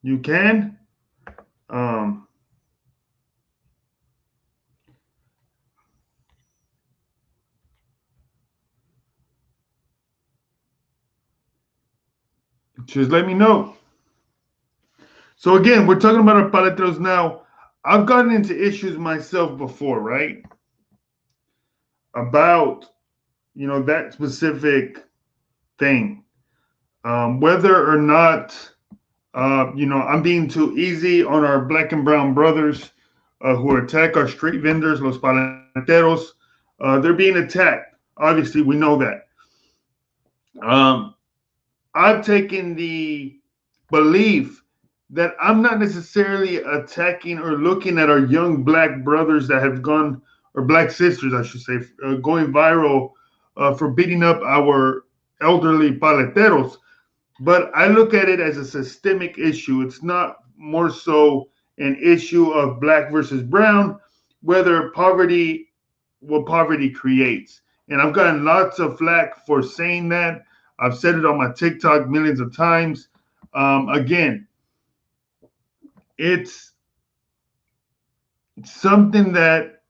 You can. Um, just let me know. So again, we're talking about our paleteros now. I've gotten into issues myself before, right? About that specific thing, whether or not I'm being too easy on our black and brown brothers who attack our street vendors, los paleteros. They're being attacked. Obviously, we know that. Um, I've taken the belief that I'm not necessarily attacking or looking at our young black brothers that have gone, or black sisters, I should say, going viral for beating up our elderly paleteros. But I look at it as a systemic issue. It's not more so an issue of black versus brown, whether poverty, what poverty creates. And I've gotten lots of flack for saying that. I've said it on my TikTok millions of times. Again, it's something that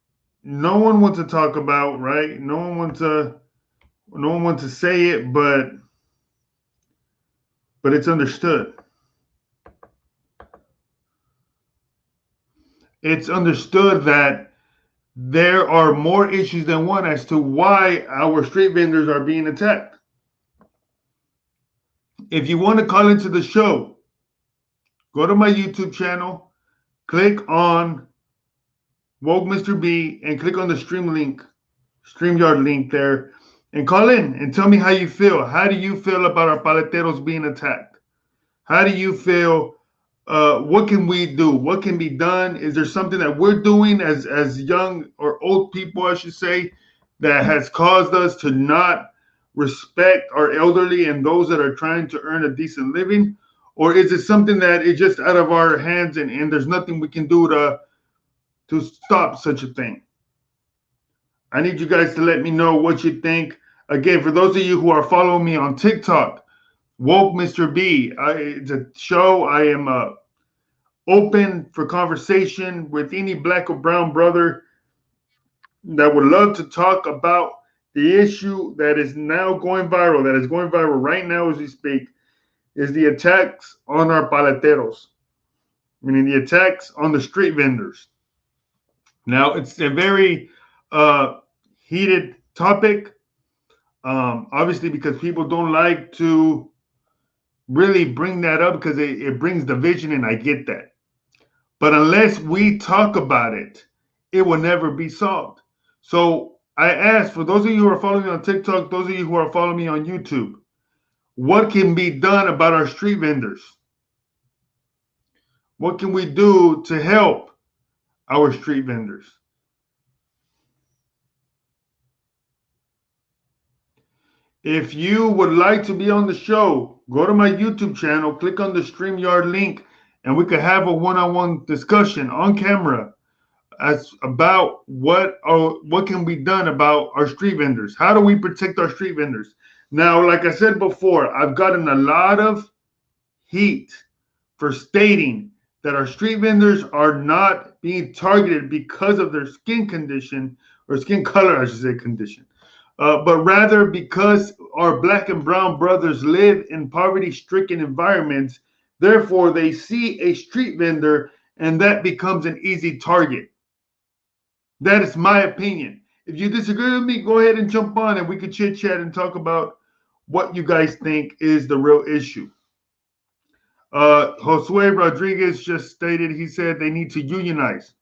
no one wants to talk about, right? No one wants to say it, but it's understood. It's understood that there are more issues than one as to why our street vendors are being attacked. If you want to call into the show, go to my YouTube channel, click on Woke Mr. B, and click on the StreamYard link there, and call in and tell me how you feel. How do you feel about our paleteros being attacked? How do you feel? What can we do? What can be done? Is there something that we're doing as young or old people, I should say, that has caused us to not respect our elderly and those that are trying to earn a decent living? Or is it something that is just out of our hands and there's nothing we can do to stop such a thing? I need you guys to let me know what you think. Again, for those of you who are following me on TikTok, Woke Mr. B, it's a show. I am open for conversation with any black or brown brother that would love to talk about the issue that is now going viral, that is going viral right now as we speak, is the attacks on our paleteros, meaning the attacks on the street vendors. Now, it's a very uh, heated topic, obviously, because people don't like to really bring that up because it brings division, and I get that. But unless we talk about it, it will never be solved. So I ask for those of you who are following me on TikTok, those of you who are following me on YouTube, what can be done about our street vendors? What can we do to help our street vendors? If you would like to be on the show, go to my YouTube channel, click on the StreamYard link, and we could have a one-on-one discussion on camera as about what can be done about our street vendors. How do we protect our street vendors? Now, like I said before, I've gotten a lot of heat for stating that our street vendors are not being targeted because of their skin condition or skin color, I should say, condition, but rather because our black and brown brothers live in poverty stricken environments. Therefore, they see a street vendor and that becomes an easy target. That is my opinion. If you disagree with me, go ahead and jump on and we could chit chat and talk about what you guys think is the real issue. Josue Rodriguez just stated, he said they need to unionize.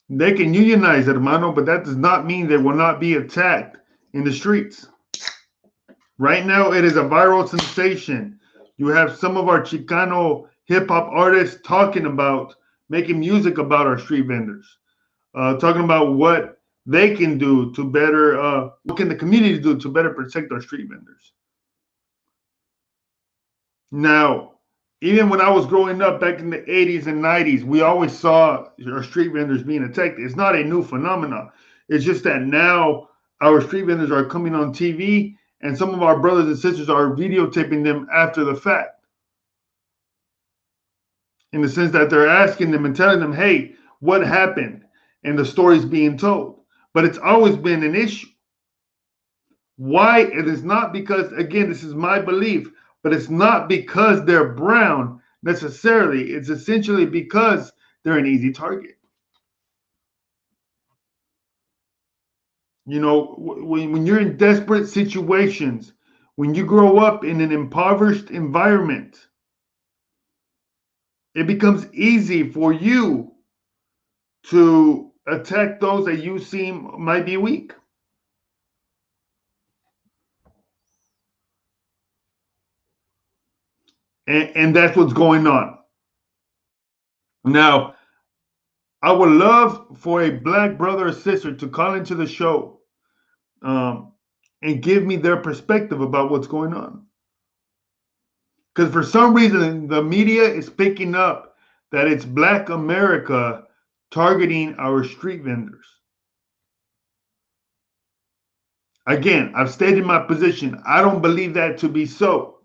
They can unionize, hermano, but that does not mean they will not be attacked in the streets. Right now, it is a viral sensation. You have some of our Chicano hip hop artists talking about making music about our street vendors, talking about what they can do to better, what can the community do to better protect our street vendors. Now, even when I was growing up back in the 80s and 90s, we always saw our street vendors being attacked. It's not a new phenomenon. It's just that now our street vendors are coming on TV and some of our brothers and sisters are videotaping them after the fact, in the sense that they're asking them and telling them, hey, what happened? And the story's being told. But it's always been an issue. Why? It is not because, again, this is my belief, but it's not because they're brown necessarily. It's essentially because they're an easy target. You know, when you're in desperate situations, when you grow up in an impoverished environment, it becomes easy for you to attack those that you seem might be weak. And that's what's going on. Now, I would love for a black brother or sister to call into the show um, and give me their perspective about what's going on. Because for some reason, the media is picking up that it's Black America targeting our street vendors. Again, I've stated my position. I don't believe that to be so.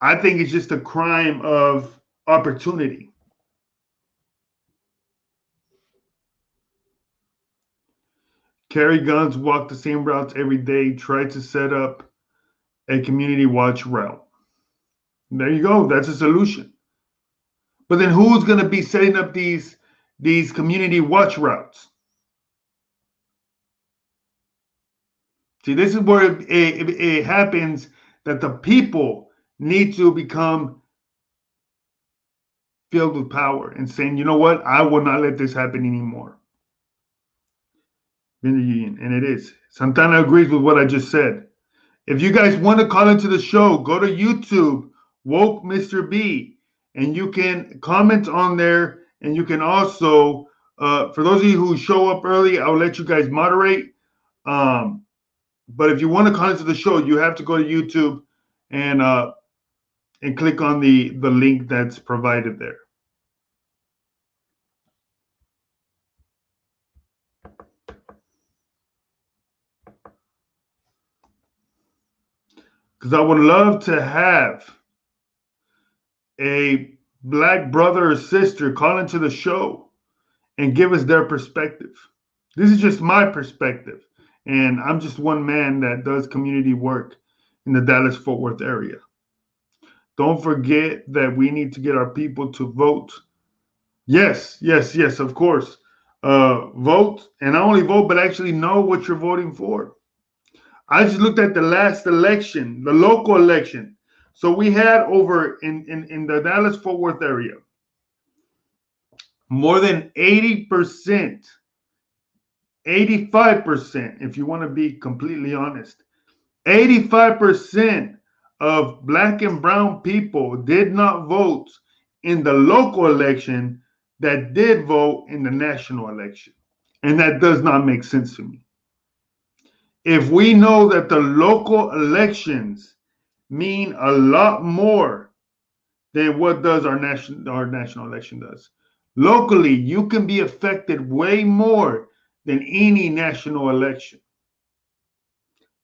I think it's just a crime of opportunity. Carry guns, walk the same routes every day, try to set up a community watch route. There you go. That's a solution. But then who's going to be setting up these community watch routes? See, this is where it happens that the people need to become filled with power and saying, you know what, I will not let this happen anymore. And it is. Santana agrees with what I just said. If you guys want to call into the show, go to YouTube, Woke Mr. B, and you can comment on there. And you can also, for those of you who show up early, I'll let you guys moderate. But if you want to call into the show, you have to go to YouTube and click on the link that's provided there. Because I would love to have a black brother or sister call into the show and give us their perspective. This is just my perspective. And I'm just one man that does community work in the Dallas-Fort Worth area. Don't forget that we need to get our people to vote. Yes, of course. Vote, and not only vote, but actually know what you're voting for. I just looked at the last election, the local election. So we had over in the Dallas-Fort Worth area, more than 80%, 85%, if you want to be completely honest, 85% of black and brown people did not vote in the local election that did vote in the national election. And that does not make sense to me. If we know that the local elections mean a lot more than what does our national election does. Locally, you can be affected way more than any national election.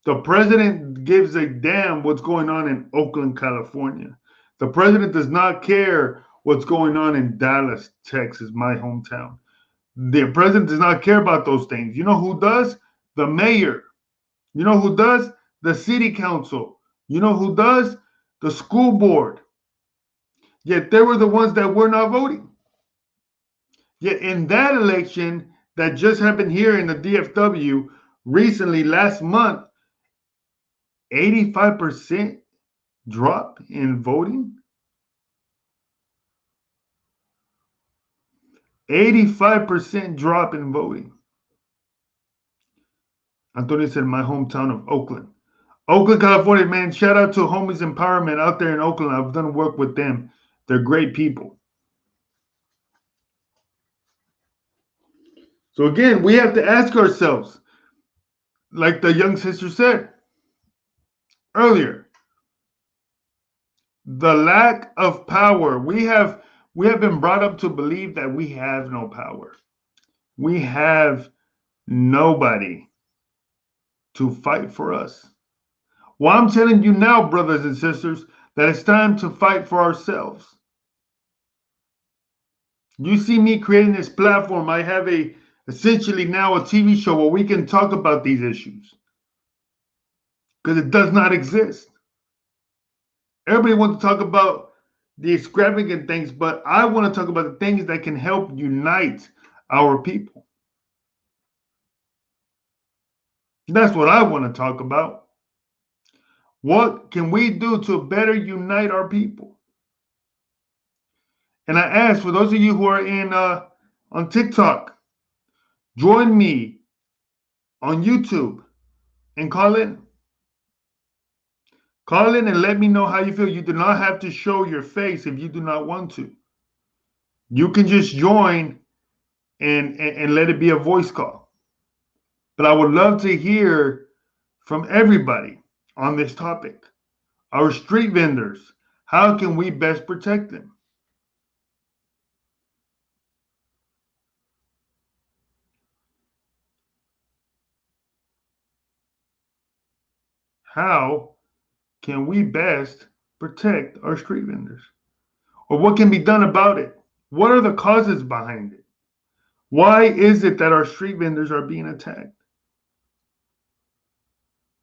The president gives a damn what's going on in Oakland, California. The president does not care what's going on in Dallas, Texas, my hometown. The president does not care about those things. You know who does? The mayor. You know who does? The city council. You know who does? The school board. Yet they were the ones that were not voting. Yet in that election that just happened here in the DFW recently, last month, 85% drop in voting. 85% drop in voting. Antonio said, my hometown of Oakland. Oakland, California, man, shout out to Homies Empowerment out there in Oakland. I've done work with them. They're great people. So again, we have to ask ourselves, like the young sister said earlier, the lack of power. We have been brought up to believe that we have no power. We have nobody to fight for us. Well, I'm telling you now, brothers and sisters, that it's time to fight for ourselves. You see me creating this platform. I have essentially now a TV show where we can talk about these issues because it does not exist. Everybody wants to talk about the extravagant things, but I want to talk about the things that can help unite our people. That's what I want to talk about. What can we do to better unite our people? And I ask for those of you who are in on TikTok, join me on YouTube and call in. Call in and let me know how you feel. You do not have to show your face if you do not want to. You can just join and let it be a voice call. But I would love to hear from everybody on this topic. Our street vendors, how can we best protect them? How can we best protect our street vendors? Or what can be done about it? What are the causes behind it? Why is it that our street vendors are being attacked?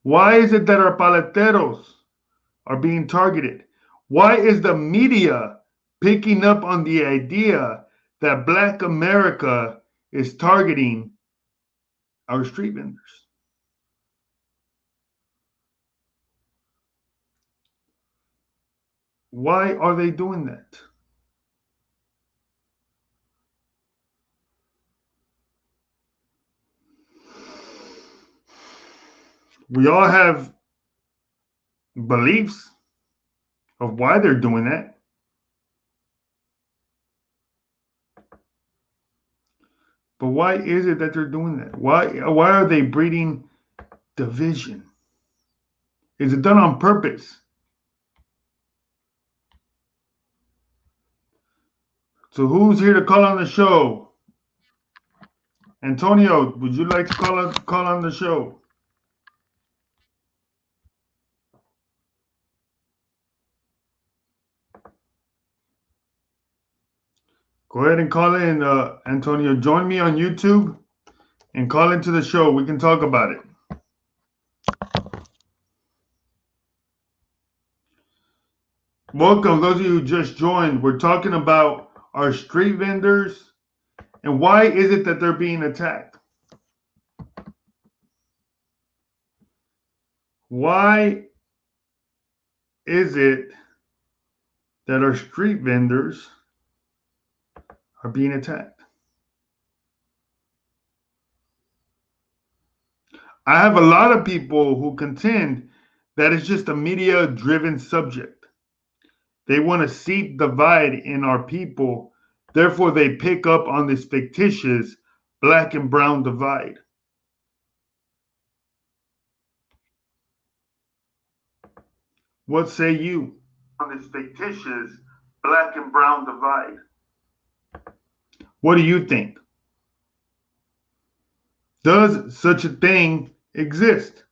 Why is it that our palteros are being targeted? Why is the media picking up on the idea that Black America is targeting our street vendors? Why are they doing that? We all have beliefs of why they're doing that. But why is it that they're doing that? Why are they breeding division? Is it done on purpose? So who's here to call on the show? Antonio, would you like to call on the show? Go ahead and call in, Antonio. Join me on YouTube and call into the show. We can talk about it. Welcome, those of you who just joined. We're talking about our street vendors and why is it that they're being attacked? Why is it that our street vendors are being attacked? I have a lot of people who contend that it's just a media driven subject. They want to seed divide in our people. Therefore, they pick up on this fictitious black and brown divide. What say you on this fictitious black and brown divide? What do you think? Does such a thing exist?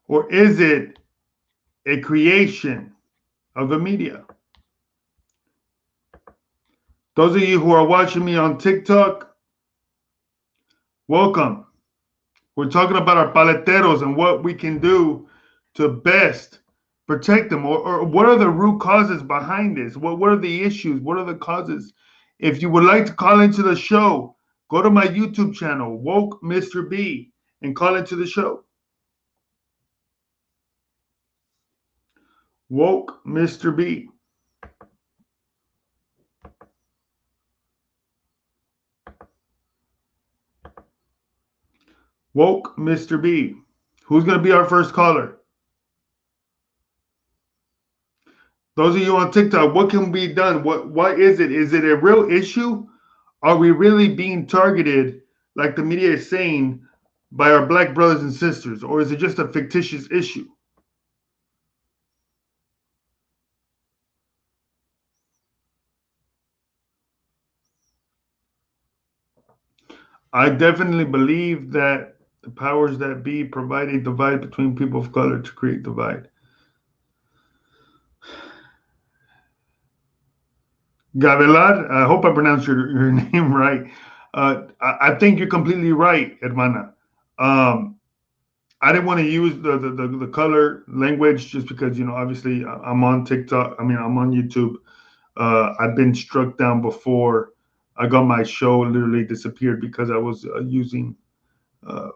Or is it a creation of the media? Those of you who are watching me on TikTok, welcome. We're talking about our palteros and what we can do to best protect them, or what are the root causes behind this? What are the issues? What are the causes? If you would like to call into the show, go to my YouTube channel, Woke Mr. B, and call into the show. Woke Mr. B. Woke Mr. B. Who's going to be our first caller? Those of you on TikTok, what can be done? Why is it? Is it a real issue? Are we really being targeted, like the media is saying, by our black brothers and sisters? Or is it just a fictitious issue? I definitely believe that the powers that be provide a divide between people of color to create divide. Gavelar, I hope I pronounced your name right. I think you're completely right, hermana. Um, I didn't want to use the color language just because, obviously I'm on TikTok. I mean, I'm on YouTube. I've been struck down before. I got my show literally disappeared because I was using, uh,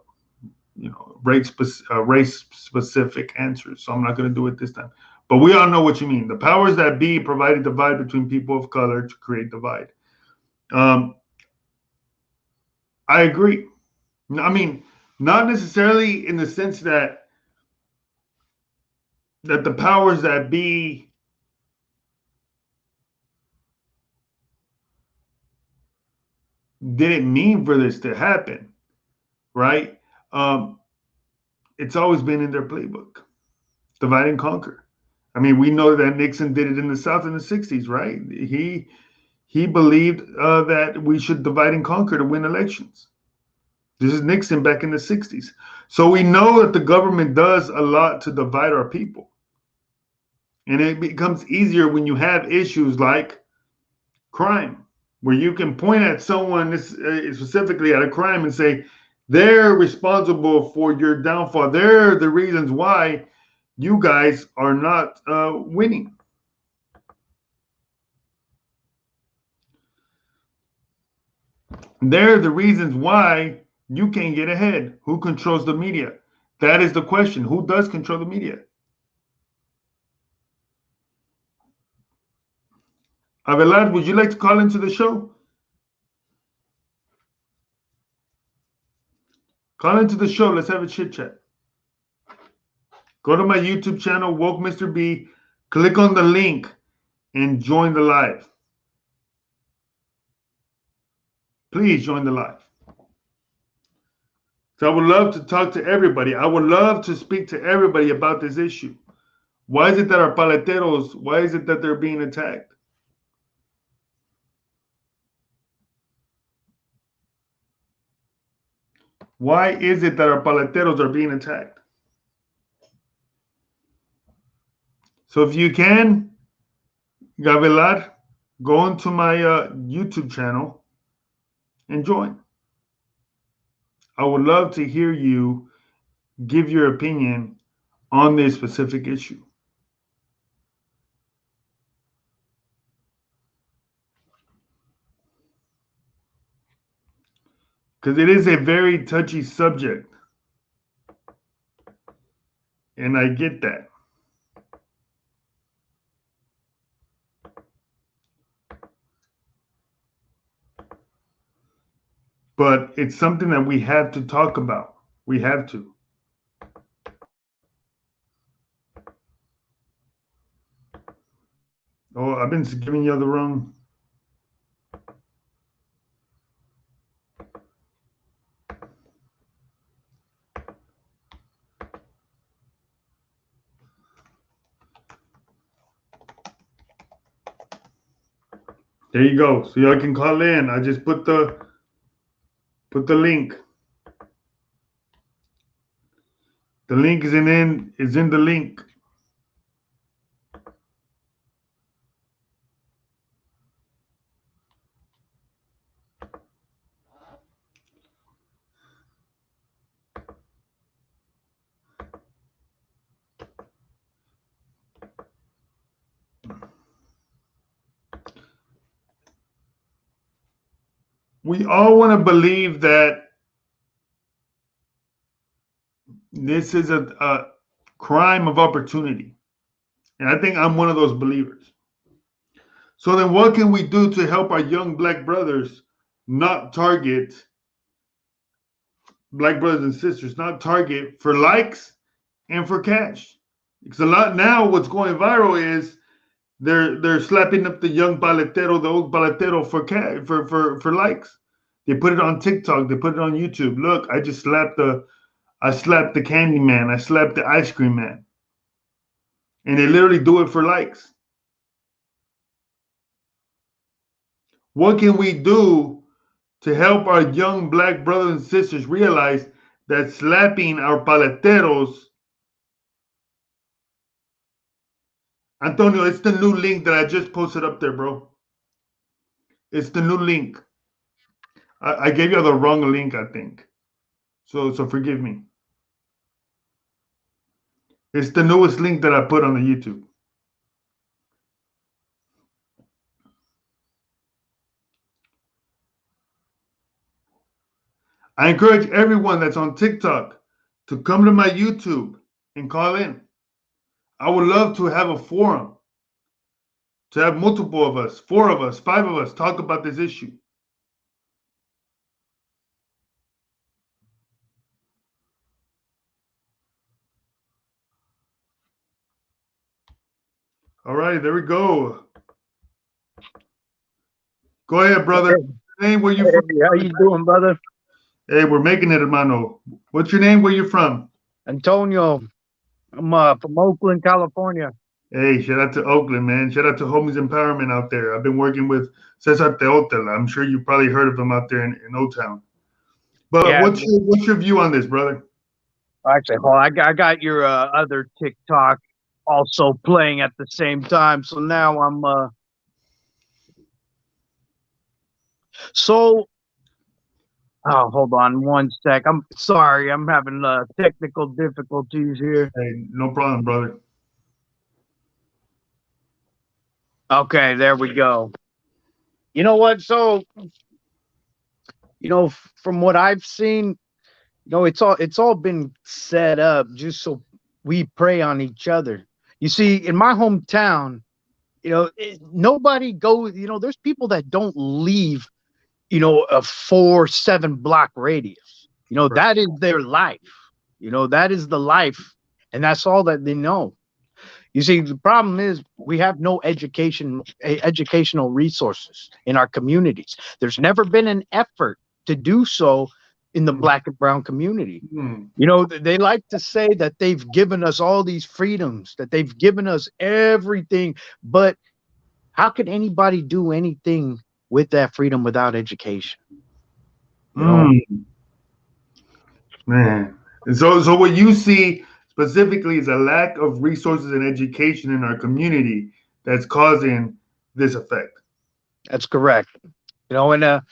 race specific answers. So I'm not going to do it this time. But we all know what you mean. The powers that be provide a divide between people of color to create divide. Um, I agree. I mean, not necessarily in the sense that the powers that be didn't mean for this to happen, right? Um, it's always been in their playbook, divide and conquer. I mean, we know that Nixon did it in the South in the '60s, right? He believed that we should divide and conquer to win elections. This is Nixon back in the '60s. So we know that the government does a lot to divide our people. And it becomes easier when you have issues like crime, where you can point at someone specifically at a crime and say, they're responsible for your downfall. They're the reasons why you guys are not winning. They're the reasons why you can't get ahead. Who controls the media? That is the question. Who does control the media? Avelad, would you like to call into the show? Call into the show. Let's have a chit chat. Go to my YouTube channel, Woke Mr. B. Click on the link and join the live. Please join the live. So I would love to talk to everybody. I would love to speak to everybody about this issue. Why is it that our palteros, why is it that they're being attacked? Why is it that our palteros are being attacked? So if you can, Gavelar, go into my YouTube channel and join. I would love to hear you give your opinion on this specific issue. Because it is a very touchy subject. And I get that. But it's something that we have to talk about. We have to. Oh, I've been giving you the wrong. There you go. So y'all can call in. I just put the link. The link is in the link. We all want to believe that this is a crime of opportunity. And I think I'm one of those believers. So then what can we do to help our young black brothers not target black brothers and sisters, not target for likes and for cash? Because a lot now what's going viral is they're slapping up the young paletero, the old paletero for likes. They put it on TikTok, they put it on YouTube. Look, I slapped the candy man, I slapped the ice cream man. And they literally do it for likes. What can we do to help our young black brothers and sisters realize that slapping our paleteros, Antonio, it's the new link that I just posted up there, bro. It's the new link. I gave you the wrong link, I think. So forgive me. It's the newest link that I put on the YouTube. I encourage everyone that's on TikTok to come to my YouTube and call in. I would love to have a forum, to have multiple of us, 4 of us, 5 of us talk about this issue. All right, there we go. Go ahead, brother. Name, where you from? Hey, how you doing, brother? Hey, we're making it, hermano. What's your name? Where you from? Antonio. I'm from Oakland, California. Hey, shout out to Oakland, man. Shout out to Homies Empowerment out there. I've been working with Cesar Teotel. I'm sure you probably heard of him out there in O-Town. But Yeah, what's your view on this, brother? actually, I got your other TikTok also playing at the same time. So now so oh, hold on one sec. I'm sorry, I'm having technical difficulties here. Hey, no problem, brother. Okay, there we go. You know what? So, from what I've seen, it's all been set up just so we prey on each other. You see, in my hometown, nobody goes. There's people that don't leave. A 4-7 block radius. That is their life. That is the life, and that's all that they know. You see, the problem is we have no educational resources in our communities. There's never been an effort to do so in the black and brown community. They like to say that they've given us all these freedoms, that they've given us everything, but how could anybody do anything with that freedom without education? Man. And so what you see specifically is a lack of resources and education in our community that's causing this effect. That's correct. And as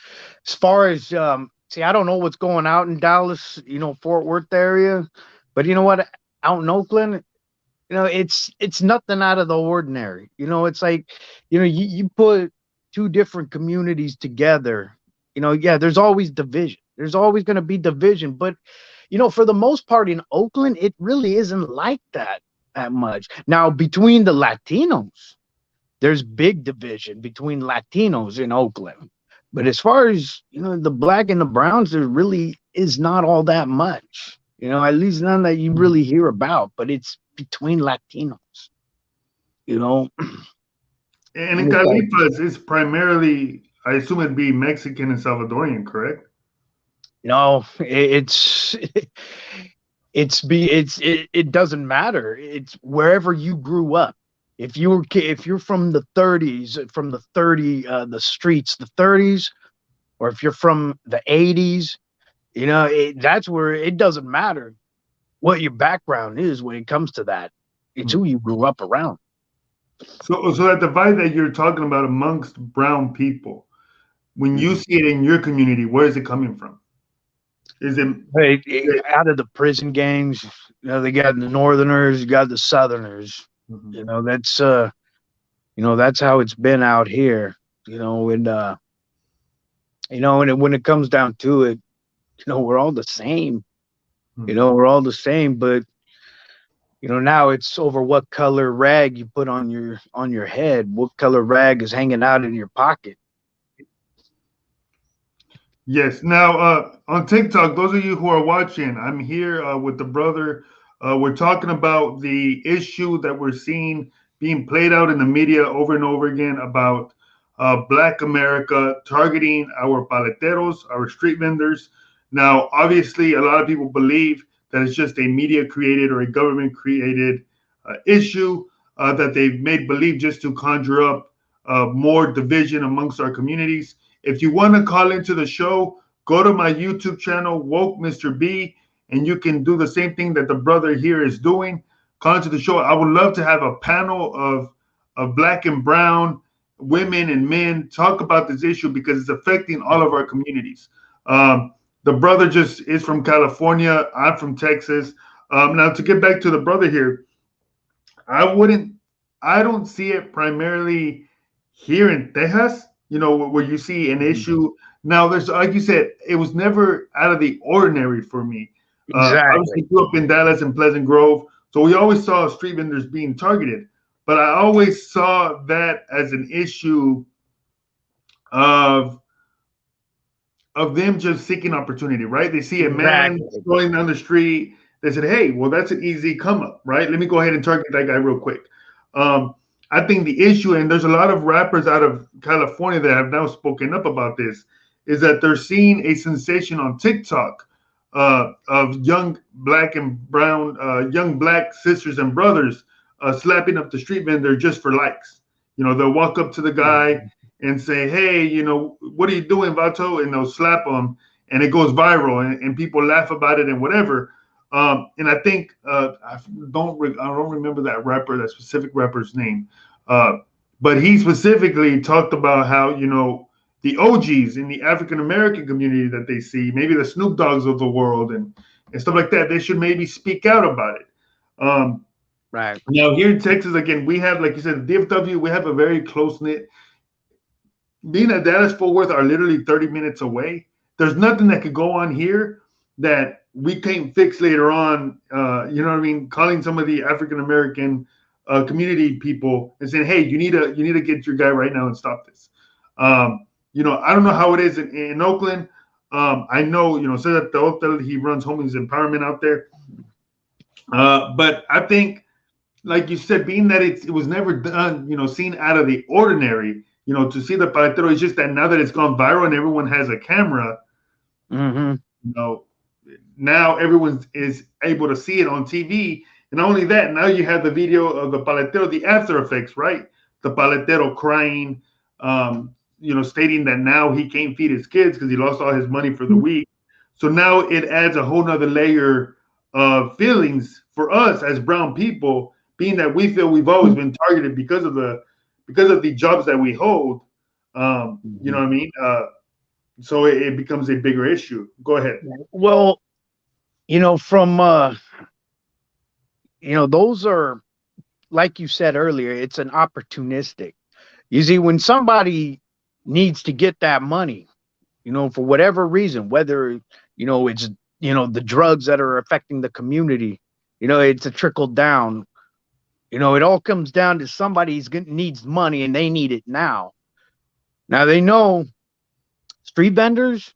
far as see, I don't know what's going out in Dallas, Fort Worth area, but you know what? Out in Oakland, it's nothing out of the ordinary. It's like, you put two different communities together. Yeah, there's always division. There's always going to be division, but for the most part in Oakland, it really isn't like that much. Now, between the Latinos, there's big division between Latinos in Oakland. But as far as, the black and the browns, there really is not all that much. At least none that you really hear about, but it's between Latinos, And in Califas, it's primarily, I assume it'd be Mexican and Salvadorian, correct? It doesn't matter. It's wherever you grew up. If you're from the 30s, from the streets, the 30s, or if you're from the 80s, that's where it doesn't matter what your background is when it comes to that. It's who you grew up around. So that divide that you're talking about amongst brown people, when you see it in your community, where is it coming from? Is it out of the prison gangs? They got the Northerners, you got the Southerners. That's that's how it's been out here. And when it comes down to it, we're all the same. We're all the same, but now it's over what color rag you put on your head, what color rag is hanging out in your pocket. Yes. Now, on TikTok, those of you who are watching, I'm here with the brother. We're talking about the issue that we're seeing being played out in the media over and over again about Black America targeting our paleteros, our street vendors. Now, obviously, a lot of people believe that it's just a media created or a government created issue that they've made believe just to conjure up more division amongst our communities. If you want to call into the show, go to my YouTube channel, Woke Mr. B, and you can do the same thing that the brother here is doing. Call into the show. I would love to have a panel of black and brown women and men talk about this issue because it's affecting all of our communities. Um, the brother just is from California. I'm from Texas. Now, to get back to the brother here, I wouldn't, I don't see it primarily here in Texas, where you see an issue. Now, there's, like you said, it was never out of the ordinary for me. Obviously, Exactly. grew up in Dallas and Pleasant Grove, so we always saw street vendors being targeted. But I always saw that as an issue of them just seeking opportunity, right? They see a man Exactly. going down the street. They said, "Hey, well, that's an easy come up, right? Let me go ahead and target that guy real quick." Um, I think the issue, and there's a lot of rappers out of California that have now spoken up about this, is that they're seeing a sensation on TikTok of young black and brown, young black sisters and brothers slapping up the street vendor just for likes. They'll walk up to the guy and say, "Hey, what are you doing, Vato?" And they'll slap them, and it goes viral, and people laugh about it and whatever. And I think I don't remember that specific rapper's name, uh, but he specifically talked about how the OGs in the African American community that they see, maybe the Snoop Dogs of the world and stuff like that, they should maybe speak out about it. Um, Right. Now here in Texas, again, we have, like you said, DFW. We have a very close knit. Being that Dallas Fort Worth are literally 30 minutes away, there's nothing that could go on here that we can't fix later on. You know what I mean? Calling some of the African American community people and saying, "Hey, you need to get your guy right now and stop this." I don't know how it is in Oakland. I know, says that the hotel he runs homeless empowerment out there. But I think, like you said, being that it was never done, seen out of the ordinary, to see the Paletero, it's just that now that it's gone viral and everyone has a camera, Mm-hmm. you know, now everyone is able to see it on TV. And not only that, now you have the video of the Paletero, the after effects, right? The Paletero crying, stating that now he can't feed his kids because he lost all his money for the week. So now it adds a whole nother layer of feelings for us as brown people, being that we feel we've always been targeted because of the jobs that we hold. You know what I mean? So it becomes a bigger issue. Go ahead. Well, from those are, like you said earlier, it's an opportunistic. You see, when somebody needs to get that money, for whatever reason, whether it's the drugs that are affecting the community, it's a trickle down. It all comes down to somebody's needs money and they need it now. Now they know street vendors,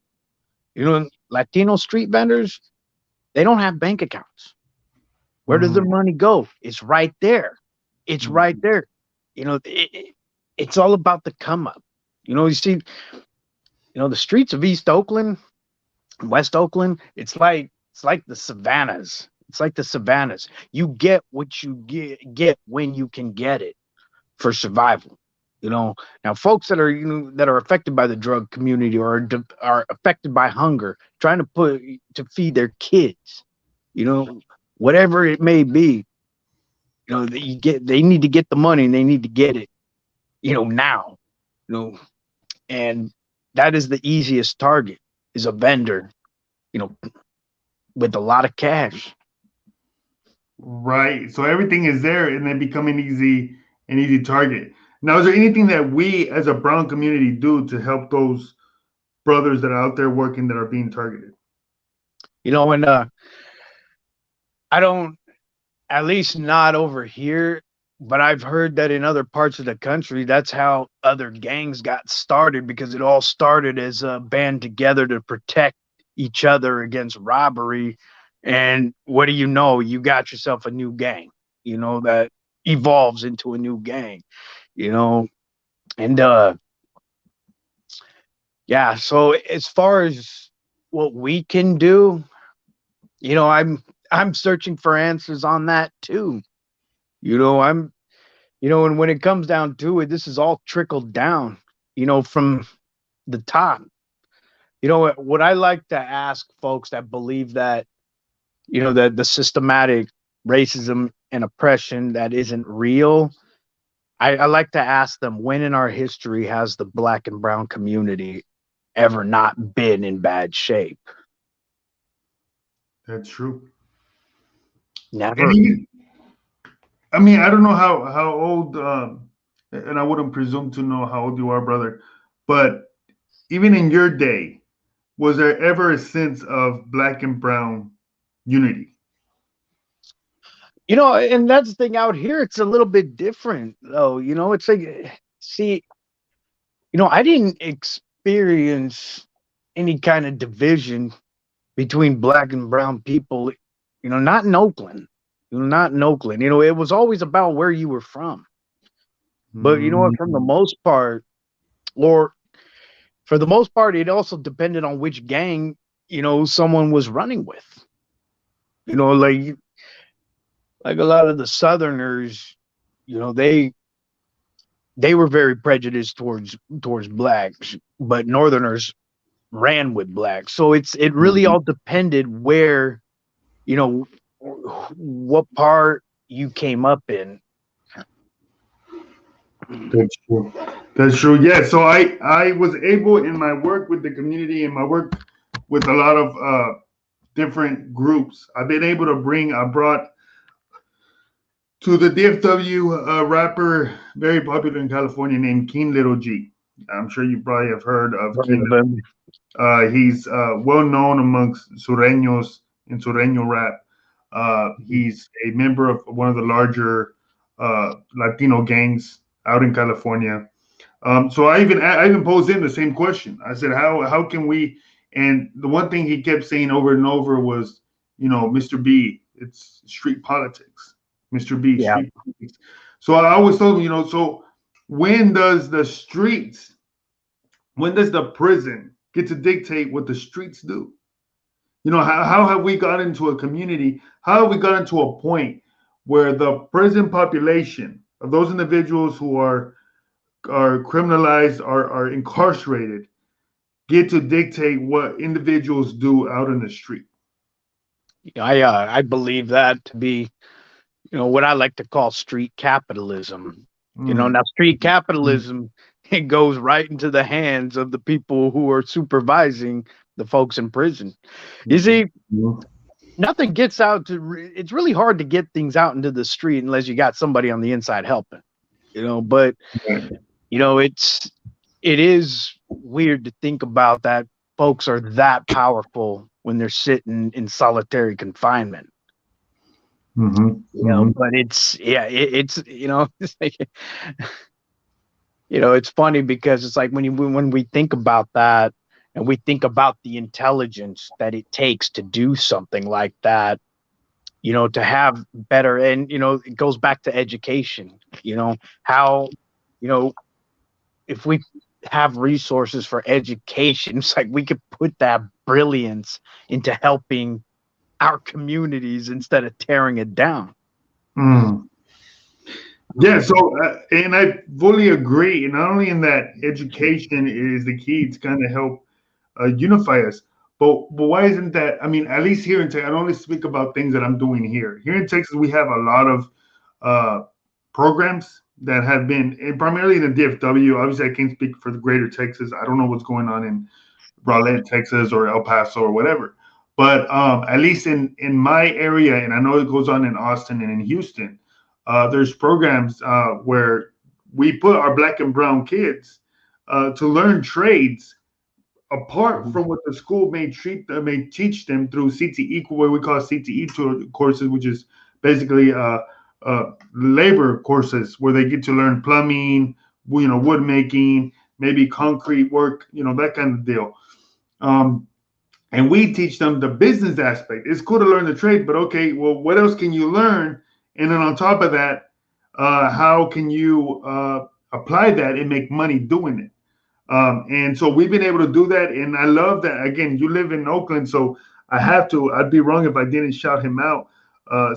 Latino street vendors, they don't have bank accounts. Where does their money go? It's right there. It's right there. It's all about the come up. You see, the streets of East Oakland, West Oakland, it's like the savannas. It's like the savannas. You get what you get when you can get it for survival. Now folks that are affected by the drug community or are affected by hunger, trying to feed their kids, whatever it may be, they need to get the money and they need to get it, now, and that is the easiest target is a vendor, you know, with a lot of cash. Right. So everything is there and they become an easy target. Now, is there anything that we as a brown community do to help those brothers that are out there working that are being targeted? And I don't, at least not over here, but I've heard that in other parts of the country, that's how other gangs got started because it all started as a band together to protect each other against robbery. And what do you know? You got yourself a new gang, that evolves into a new gang, you know, and yeah. So as far as what we can do, I'm searching for answers on that too. I'm and when it comes down to it, this is all trickled down, from the top. You know what I like to ask folks that believe that, you know, that the systematic racism and oppression that isn't real. I like to ask them, when in our history has the black and brown community ever not been in bad shape? That's true. Never. And even, I mean, I don't know how old, and I wouldn't presume to know how old you are, brother. But even in your day, was there ever a sense of black and brown unity? You know, and that's the thing out here. It's a little bit different, though. You know, it's like, see, you know, I didn't experience any kind of division between black and brown people, you know, not in Oakland. You know, not in Oakland. You know, it was always about where you were from. But you know what, from the Mm, most part, or for the most part, it also depended on which gang, you know, someone was running with. You know, like a lot of the Southerners, you know, they were very prejudiced towards blacks, but Northerners ran with blacks. So it really mhm. all depended where, you know, what part you came up in. That's true. That's true. Yeah. So I was able in my work with the community and my work with a lot of different groups. I've been able to bring. I brought to the DFW rapper very popular in California named King Little G. I'm sure you probably have heard of King. He's well known amongst Sureños in Sureño rap. He's a member of one of the larger Latino gangs out in California. So I even posed him the same question. I said, how can we? And the one thing he kept saying over and over was, you know, Mr. B, it's street politics. Mr. B, Yeah. street politics. So I always told him, you know, so when does the streets, when does the prison get to dictate what the streets do? You know, how have we got into a community? How have we got into a point where the prison population of those individuals who are criminalized, are incarcerated, get to dictate what individuals do out in the street? I believe that to be, you know, what I like to call street capitalism. You know, Mm, now street capitalism, it goes right into the hands of the people who are supervising the folks in prison. You mm, see, mm, nothing gets out it's really hard to get things out into the street unless you got somebody on the inside helping. You know, but right. you know, it is weird to think about that folks are that powerful when they're sitting in solitary confinement. Mhm, You know, mhm. but it's yeah, it's you know, it's like, you know, it's funny because it's like when we think about that and we think about the intelligence that it takes to do something like that, you know, to have better, and you know, it goes back to education. You know how, you know, if we have resources for education, it's like we could put that brilliance into helping our communities instead of tearing it down. Mm. Yeah, so and I fully agree. And not only in that education is the key to kind of help unify us, but why isn't that? I mean, at least here in Texas, I don't only speak about things that I'm doing here. Here in Texas, we have a lot of uh, programs that have been, and primarily in the DFW. Obviously, I can't speak for the greater Texas. I don't know what's going on in Raleigh, Texas, or El Paso, or whatever. But at least in my area, and I know it goes on in Austin and in Houston, there's programs where we put our black and brown kids to learn trades apart Mhm. from what the school may teach them through CTE, what we call CTE courses, which is basically labor courses where they get to learn plumbing, you know, wood making, maybe concrete work, you know, that kind of deal. Um, and we teach them the business aspect. It's cool to learn the trade, but okay, well, what else can you learn? And then on top of that, how can you apply that and make money doing it? And so we've been able to do that. And I love that. Again, you live in Oakland, so I'd be wrong if I didn't shout him out.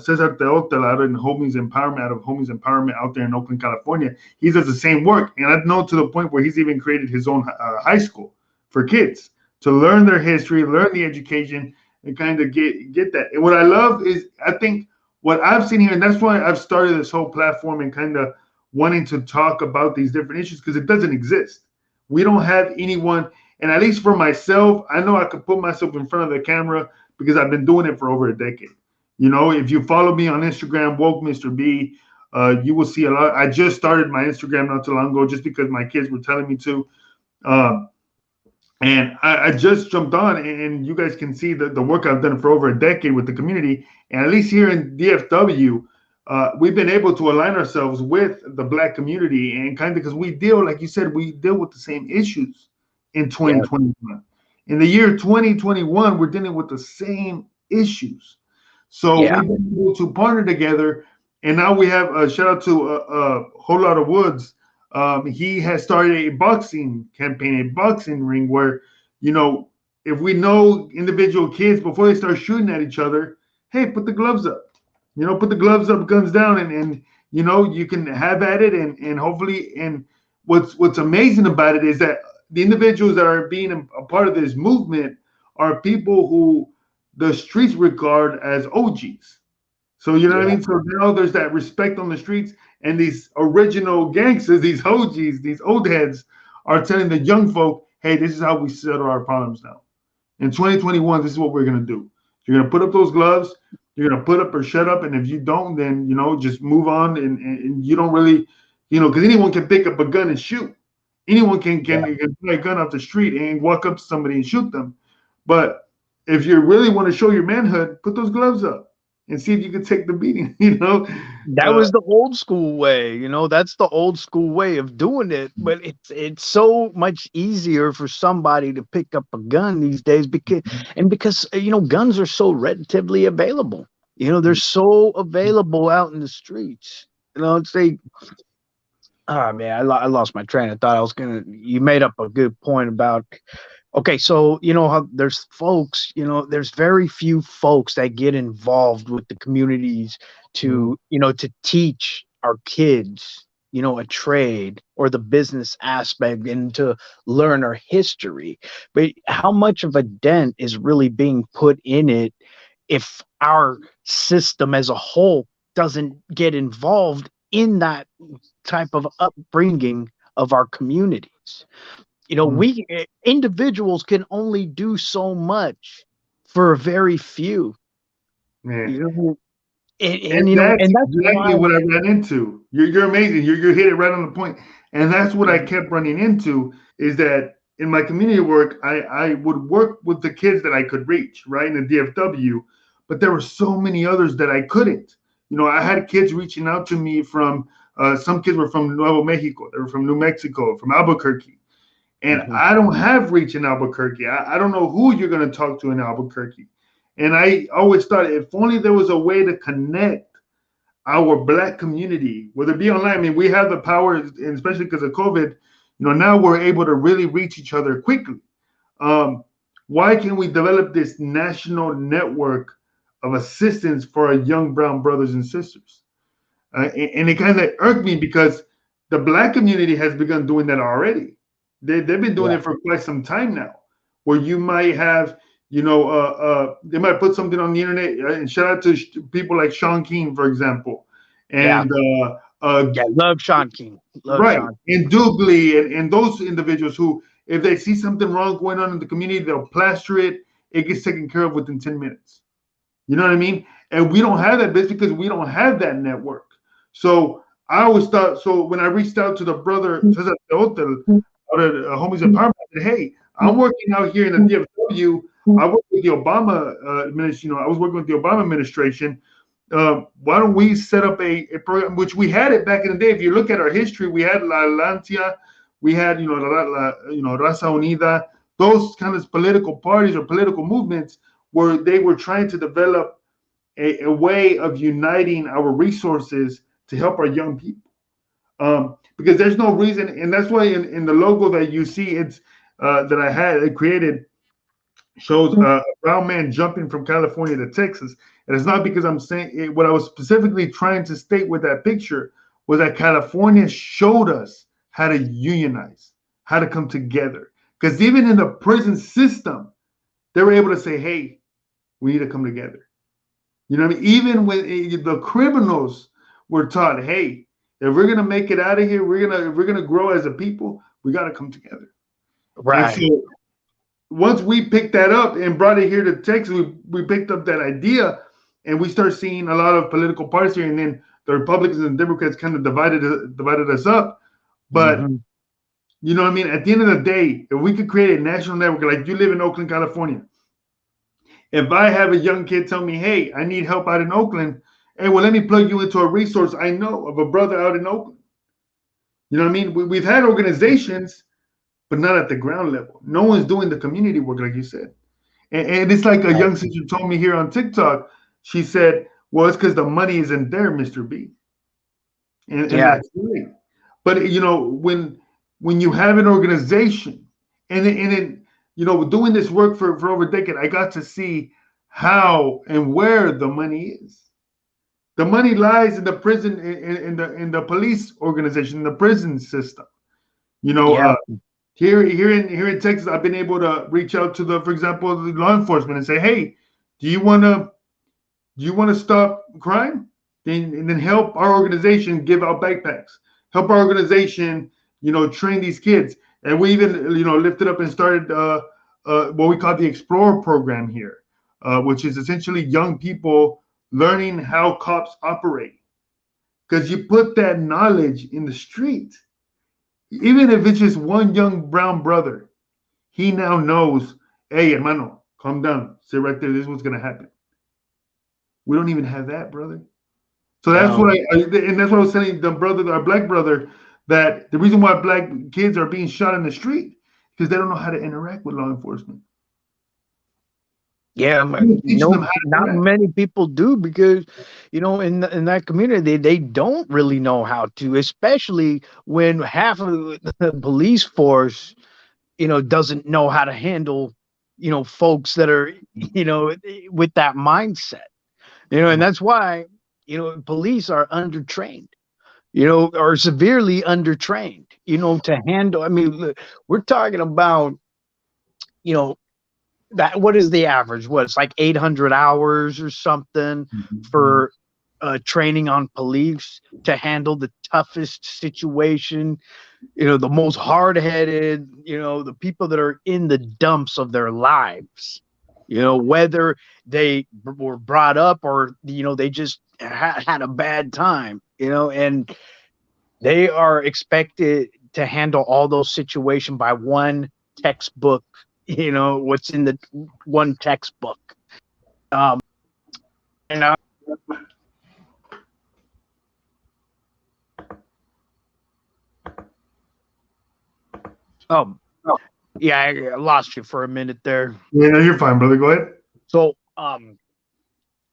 Cesar Teotel out in Homies Empowerment out there in Oakland, California. He does the same work. And I've known to the point where he's even created his own high school. for kids to learn their history, learn the education, and kind of get that. And what I love is I think what I've seen here, and that's why I've started this whole platform and kind of wanting to talk about these different issues because it doesn't exist. We don't have anyone, and at least for myself, I know I could put myself in front of the camera because I've been doing it for over a decade. If you follow me on Instagram, woke Mr. B, you will see a lot. I just started my Instagram not too long ago just because my kids were telling me to. Um, and I just jumped on, and you guys can see the work I've done for over a decade with the community. And at least here in DFW, we've been able to align ourselves with the Black community and kind of because we deal, like you said, we deal with the same issues in Yeah. 2021. In the year 2021, we're dealing with the same issues. So Yeah. we've been able to partner together. And now we have a shout out to a whole lot of Woods. He has started a boxing campaign, a boxing ring where, if we know individual kids before they start shooting at each other, hey, put the gloves up. Put the gloves up, guns down, and you can have at it, and hopefully, and what's amazing about it is that the individuals that are being a part of this movement are people who the streets regard as OGs. So you know what I Yeah. mean? So now there's that respect on the streets, and these original gangsters, these OGs, these old heads, are telling the young folk, "Hey, this is how we settle our problems now. In 2021, this is what we're gonna do. You're gonna put up those gloves. You're gonna put up or shut up, and if you don't, then just move on. And you don't really, because anyone can pick up a gun and shoot. Anyone can buy a gun off the street and walk up to somebody and shoot them. But if you really want to show your manhood, put those gloves up and see if you can take the beating. That Uh, was the old school way, that's the old school way of doing it. But it's so much easier for somebody to pick up a gun these days because guns are so relatively available. They're so available out in the streets. It's like, oh man, I lost my train of thought. You made up a good point about. Okay, so how there's folks, there's very few folks that get involved with the communities to teach our kids, a trade or the business aspect and to learn our history. But how much of a dent is really being put in it if our system as a whole doesn't get involved in that type of upbringing of our communities? We individuals can only do so much for a very few. man. You know, And and that's that's exactly why. what I ran into. You're amazing. You hit it right on the point. And that's what I kept running into is that in my community work, I would work with the kids that I could reach, right, in the DFW, but there were so many others that I couldn't. I had kids reaching out to me from some kids were from Nuevo Mexico, they were from New Mexico, from Albuquerque. And Mhm. I don't have reach in Albuquerque. I don't know who you're going to talk to in Albuquerque. And I always thought if only there was a way to connect our Black community, whether it be online. I mean, we have the power, and especially because of COVID, now we're able to really reach each other quickly. Um, why can we develop this national network of assistance for our young brown brothers and sisters? And it kind of irked me because the Black community has begun doing that already. They've been doing Yeah, it for quite some time now, where you might have, they might put something on the internet, and shout out to people like Sean King, for example, yeah, and uh, yeah. Love Sean King. Love right, Sean King. and Doogly, and those individuals who, if they see something wrong going on in the community, they'll plaster it. It gets taken care of within 10 minutes. You know what I mean? And we don't have that bit because we don't have that network. So I always thought, so when I reached out to the brother Cesar Teotel out of Homies Empowerment, I said, hey, I'm working out here in the DFW. I work with the Obama administration. I was working with the Obama administration. Why don't we set up a program, which we had it back in the day. If you look at our history, we had La Lancia, we had, Raza Unida, those kind of political parties or political movements where they were trying to develop a way of uniting our resources to help our young people. Because there's no reason, and that's why in the logo that you see, it's that I had created shows a brown man jumping from California to Texas. And it's not because I'm saying it, what I was specifically trying to state with that picture was that California showed us how to unionize, how to come together, Because even in the prison system, they were able to say, hey, we need to come together. You know what I mean? Even when the criminals were taught, hey, if we're gonna make it out of here, we're gonna grow as a people, we gotta come together. And Right. so once we picked that up and brought it here to Texas, we picked up that idea and we start seeing a lot of political parties here, and then the Republicans and Democrats kind of divided us up. But Hmm. you know what I mean? At the end of the day, if we could create a national network, like you live in Oakland, California, if I have a young kid tell me, hey, I need help out in Oakland, hey, well, let me plug you into a resource I know of a brother out in Oakland. You know what I mean? We've had organizations, but not at the ground level. No one's doing the community work, like you said. And it's like a Right. young sister told me here on TikTok. She said, well, it's because the money isn't there, Mr. B. And Yeah. that's right. But you know, when you have an organization and you know, doing this work for over a decade, I got to see how and where the money is. The money lies in the prison, in the police organization, in the prison system. You know, Yeah. here in Texas, I've been able to reach out to for example, the law enforcement and say, hey, do you want to stop crime? Then help our organization give out backpacks. Help our organization, you know, train these kids. And we even, you know, lifted up and started what we call the Explorer program here, which is essentially young people learning how cops operate. Because you put that knowledge in the street, even if it's just one young brown brother, he now knows, hey, hermano, calm down, sit right there. This is what's gonna happen. We don't even have that, brother. So that's No. what and that's what I was telling the brother, our black brother, that the reason why black kids are being shot in the street because they don't know how to interact with law enforcement. Yeah, Teaching them no, how to not interact. many people do because, you know, in that community, they don't really know how to, especially when half of the police force, you know, doesn't know how to handle, you know, folks that are, you know, with that mindset, you know, and that's why, you know, police are undertrained, you know, or severely undertrained, you know, to handle. I mean, look, we're talking about, you know, that what is the average? What, it's like 800 hours or something Mhm. for training on police to handle the toughest situation, you know, the most hard-headed, you know, the people that are in the dumps of their lives, you know, whether they were brought up or, you know, they just had a bad time, you know, and they are expected to handle all those situations by one textbook, you know, what's in the one textbook. Um, and um, yeah, I lost you for a minute there. Yeah, no, you're fine, brother. Go ahead. So,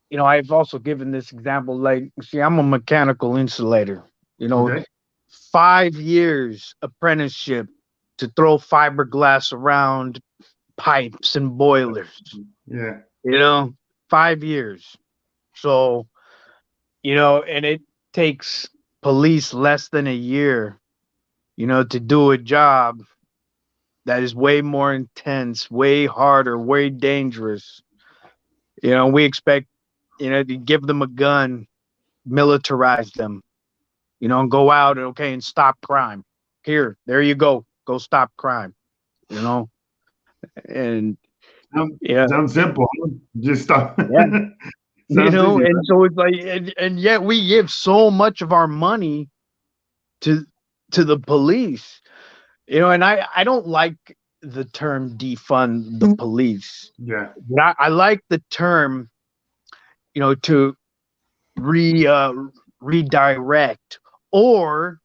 you know, I've also given this example. Like, see, I'm a mechanical insulator. You know, Okay. 5 years apprenticeship to throw fiberglass around pipes and boilers. Yeah. You know, 5 years. So, you know, and it takes police less than a year, you know, to do a job that is way more intense, way harder, way dangerous. You know, we expect, you know, to give them a gun, militarize them, you know, and go out and okay and stop crime. Here, there you go stop crime. You know, and Sounds, yeah, sounds simple. Huh? Just stop. yeah, you Sounds know, easy, and right? so it's like, and yet we give so much of our money to the police, you know, and I don't like the term defund the police, Yeah. but I like the term, you know, to re redirect or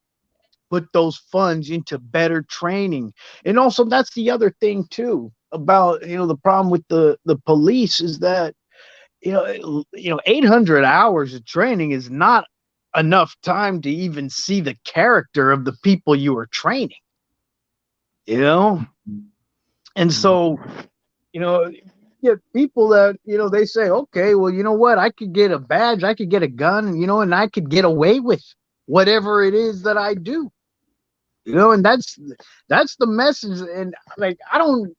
put those funds into better training. And also that's the other thing too about, you know, the problem with the police is that, you know 800 hours of training is not enough time to even see the character of the people you are training, you know. And Mhm. so, you know, get people that, you know, they say, okay, well, you know what, I could get a badge, I could get a gun, you know, and I could get away with whatever it is that I do, And that's the message. And like, I don't.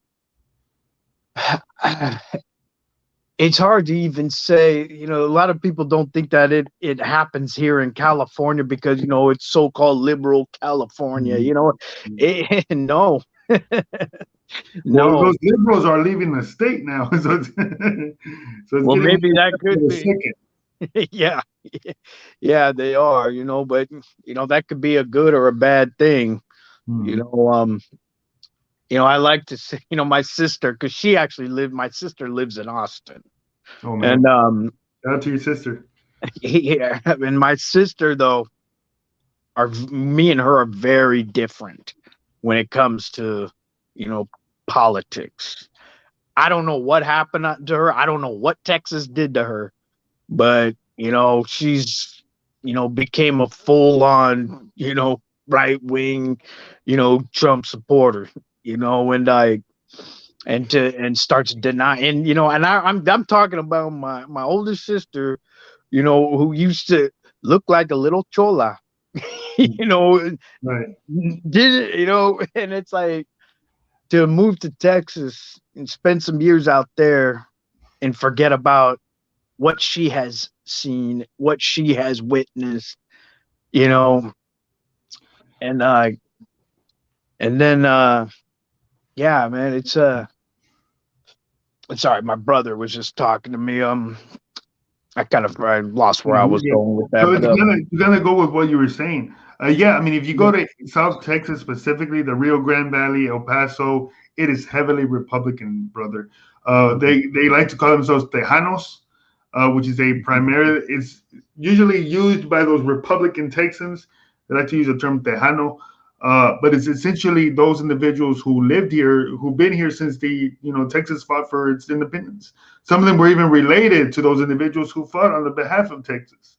It's hard to even say. A lot of people don't think that it happens here in California because it's so-called liberal California. Mhm. No, Well, no. those liberals are leaving the state now, so it's Well, getting maybe more that could for a be. second. Yeah, yeah, they are. But that could be a good or a bad thing. You Mhm. know, um, I like to say, my sister, because my sister lives in Austin. Oh And man, shout out to your sister. yeah, and my sister though me and her are very different when it comes to, you know, politics. I don't know what happened to her. I don't know what Texas did to her, but she's became a full on, right wing, Trump supporter, and starts denying, and I'm talking about my older sister, who used to look like a little chola, you know, Right. did it, and it's like to move to Texas and spend some years out there and forget about what she has seen, what she has witnessed, you know, and then yeah, man, sorry, my brother was just talking to me. I lost where Yeah, I you're was good. going with So that, but it's gonna go with what you were saying. Yeah, I mean, if you go yeah. to South Texas specifically, the Rio Grande Valley, El Paso, it is heavily Republican, brother. They like to call themselves Tejanos, which is a primary. It's usually used by those Republican Texans. They like to use the term Tejano, but it's essentially those individuals who lived here, who've been here since Texas fought for its independence. Some of them were even related to those individuals who fought on the behalf of Texas.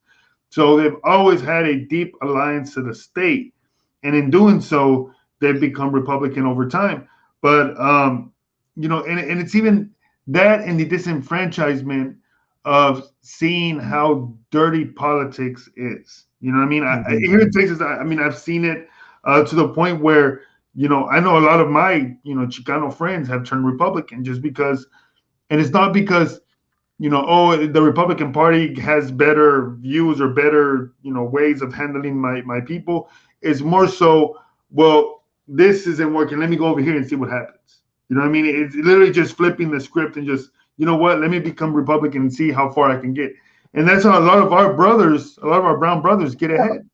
So they've always had a deep alliance to the state, and in doing so, they've become Republican over time. But and it's even that and the disenfranchisement of seeing how dirty politics is. You know what I mean? Here in Texas, I mean, I've seen it to the point where I know a lot of my Chicano friends have turned Republican just because, and it's not because oh, the Republican Party has better views or better, ways of handling my people. It's more so, well, this isn't working. Let me go over here and see what happens. You know what I mean? It's literally just flipping the script and just, you know what? Let me become Republican and see how far I can get. And that's how a lot of our brothers, a lot of our brown brothers get ahead.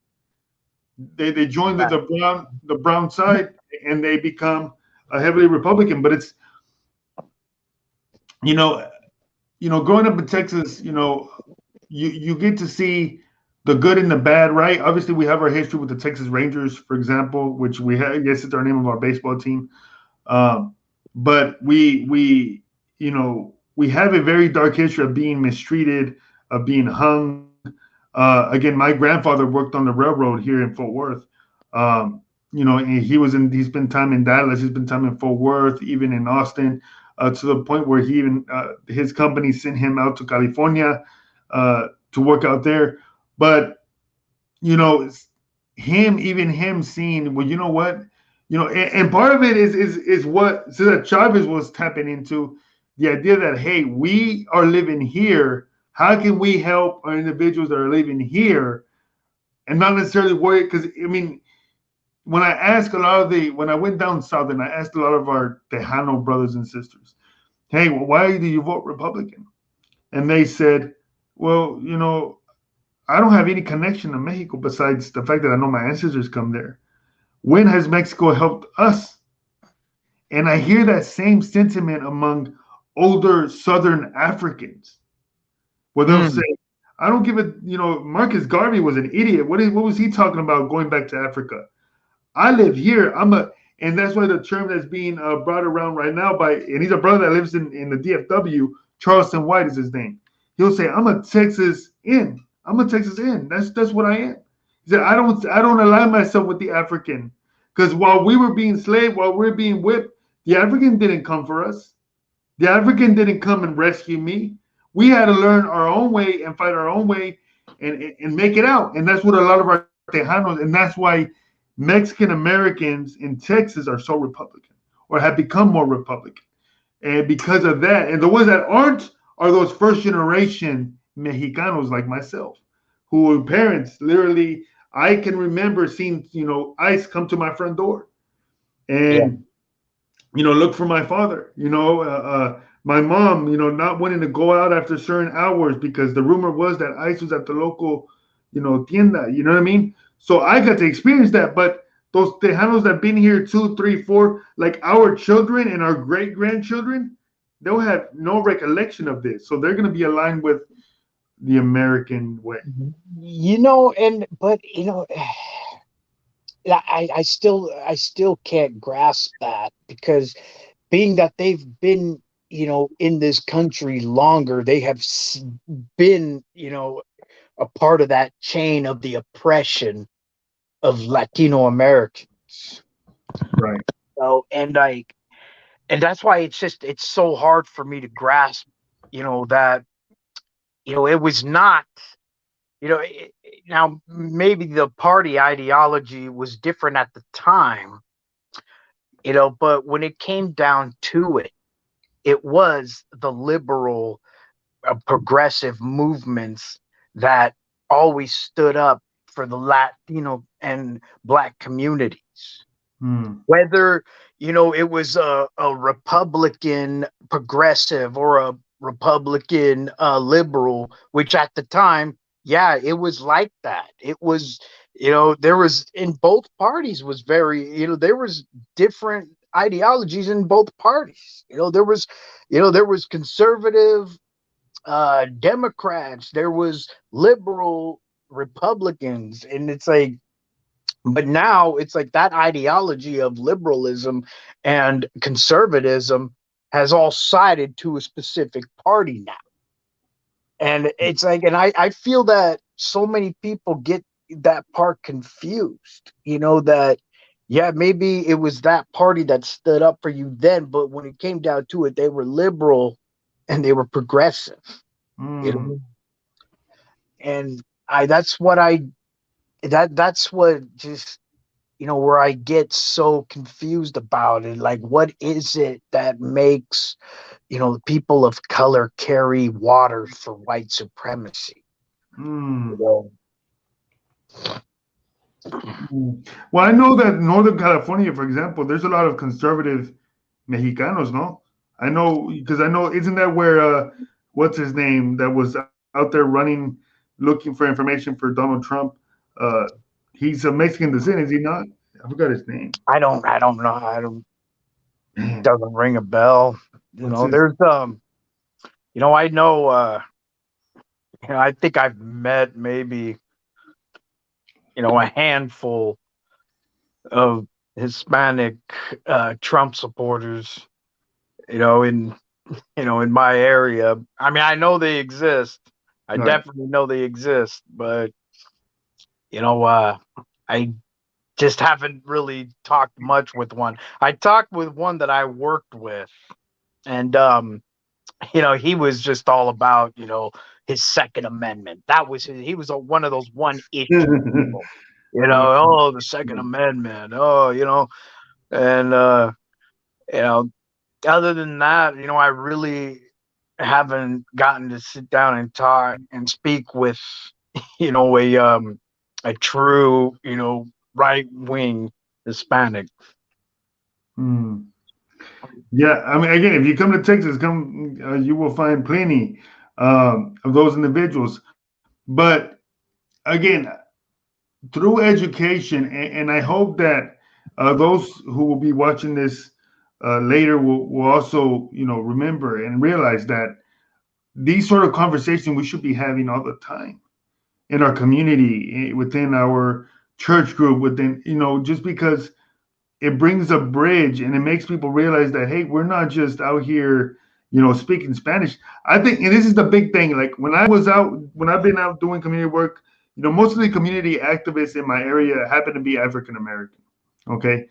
They join the brown side and they become a heavily Republican. But it's you know growing up in Texas, you get to see the good and the bad, right? Obviously, we have our history with the Texas Rangers, for example, which we have. Yes, it's our name of our baseball team. Um, but we have a very dark history of being mistreated, of being hung. Again, my grandfather worked on the railroad here in Fort Worth. Um, and he spent time in Dallas, he spent time in Fort Worth, even in Austin, to the point where he even his company sent him out to California to work out there. But you know, even him seeing, well, you know what, and part of it is what Cesar Chavez was tapping into, the idea that hey, we are living here. How can we help our individuals that are living here and not necessarily worry? Because I mean, when I went down south and I asked a lot of our Tejano brothers and sisters, hey, well, why do you vote Republican? And they said, well, I don't have any connection to Mexico besides the fact that I know my ancestors come there. When has Mexico helped us? And I hear that same sentiment among older Southern Africans, where they'll say, Mm, I don't give a, Marcus Garvey was an idiot. What was he talking about going back to Africa? I live here. And that's why the term that's being brought around right now and he's a brother that lives in the DFW. Charleston White is his name. He'll say, I'm a Texas in. I'm a Texas in. That's what I am. He said, I don't align myself with the African. Because while we were being slaved, while we are being whipped, the African didn't come for us. The African didn't come and rescue me. We had to learn our own way and fight our own way and make it out. And that's what a lot of our Tejanos, and that's why Mexican Americans in Texas are so Republican or have become more Republican. And because of that, and the ones that aren't are those first generation Mexicanos like myself, who parents literally, I can remember seeing, ICE come to my front door Yeah. and, look for my father, my mom, not wanting to go out after certain hours because the rumor was that ICE was at the local, tienda, you know what I mean? So I got to experience that. But those Tejanos that been here 2, 3, 4, like our children and our great grandchildren, they'll have no recollection of this. So they're going to be aligned with the American way. But I still can't grasp that, because being that they've been, in this country longer, they have been, a part of that chain of the oppression of Latino Americans. Right. So, and that's why it's so hard for me to grasp, that, it was not, now maybe the party ideology was different at the time, but when it came down to it, it was the liberal, progressive movements that always stood up for the Latino and Black communities. Hmm. Whether, it was a Republican progressive or a Republican liberal, which at the time, yeah, it was like that. It was, there was, in both parties was very, there was different ideologies in both parties. There was conservative Democrats, there was liberal Republicans, and it's like, but now it's like that ideology of liberalism and conservatism has all sided to a specific party now. And it's like, and I feel that so many people get that part confused, that, yeah, maybe it was that party that stood up for you then, but when it came down to it, they were liberal and they were progressive, you Hmm. know, and that's what just, where I get so confused about it. Like, what is it that makes, people of color carry water for white supremacy? You Hmm. know? Hmm. Well, I know that Northern California, for example, there's a lot of conservative Mexicanos, no? I know because I know isn't that where what's his name that was out there running looking for information for Donald Trump? Uh he's a Mexican descent, is he not? I forgot his name. I don't know. I don't. Man, Doesn't ring a bell. what's his There's I know. I think I've met maybe a handful of Hispanic Trump supporters. In my area. I mean, I know they exist. I right. definitely know they exist, but I just haven't really talked much with one. I talked with one that I worked with, and he was just all about, his Second Amendment. That was he was one of those one issue people. Oh, the Second Amendment. Oh, and you know, other than that, I really haven't gotten to sit down and talk and speak with, a true, right wing Hispanic. Hmm. Yeah, I mean, again, if you come to Texas, you will find plenty of those individuals. But again, through education, and I hope that those who will be watching this later will also, remember and realize that these sort of conversations we should be having all the time in our community, within our church group, within, just because it brings a bridge and it makes people realize that, hey, we're not just out here, speaking Spanish. I think, and this is the big thing, like when I've been out doing community work, most of the community activists in my area happen to be African American. Okay.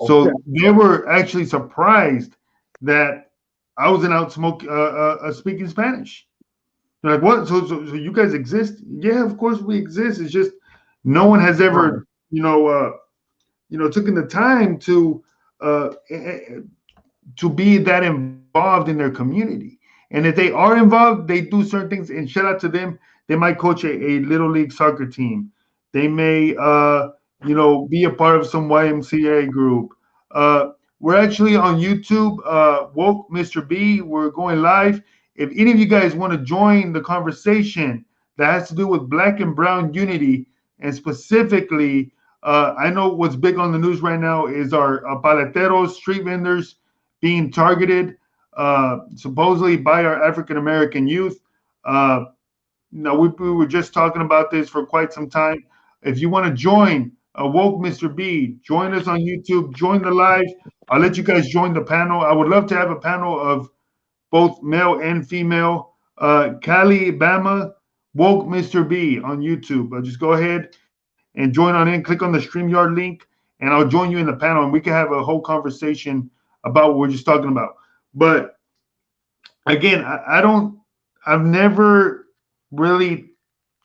Okay. So they were actually surprised that I wasn't out speaking Spanish. They're like, what? So you guys exist? Yeah, of course we exist. It's just no one has Right. ever, taking the time to be that involved in their community. And if they are involved, they do certain things. And shout out to them. They might coach a little league soccer team. They may, be a part of some YMCA group. We're actually on YouTube, Woke Mr. B. We're going live. If any of you guys want to join the conversation that has to do with Black and Brown unity, and specifically, I know what's big on the news right now is our Palteros street vendors being targeted, supposedly by our African American youth. Uh, we were just talking about this for quite some time. If you want to join Woke Mr. B, join us on YouTube, join the live. I'll let you guys join the panel. I would love to have a panel of both male and female. Cali, Bama, Woke Mr. B on YouTube. Just go ahead and join on in. Click on the StreamYard link, and I'll join you in the panel, and we can have a whole conversation about what we're just talking about. But again, I've never really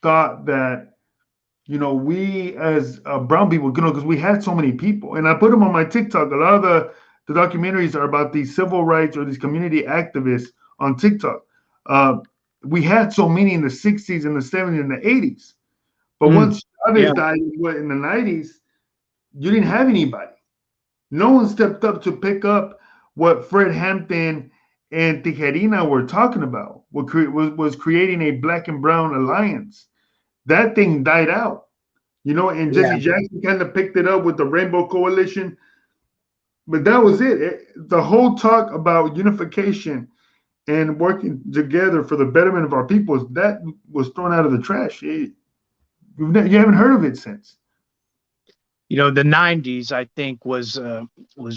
thought that we as brown people, because we had so many people, and I put them on my TikTok. A lot of the documentaries are about these civil rights or these community activists on TikTok. Uh, we had so many in the 60s and the 70s and the 80s, but once Chavez Yeah. died in the 90s, you didn't have anybody. No one stepped up to pick up what Fred Hampton and Tijerina were talking about. Was creating a black and brown alliance. That thing died out, and Yeah. Jesse Jackson kind of picked it up with the Rainbow Coalition. But that was the whole talk about unification and working together for the betterment of our people, that was thrown out of the trash. You haven't heard of it since. The 90s, I think, was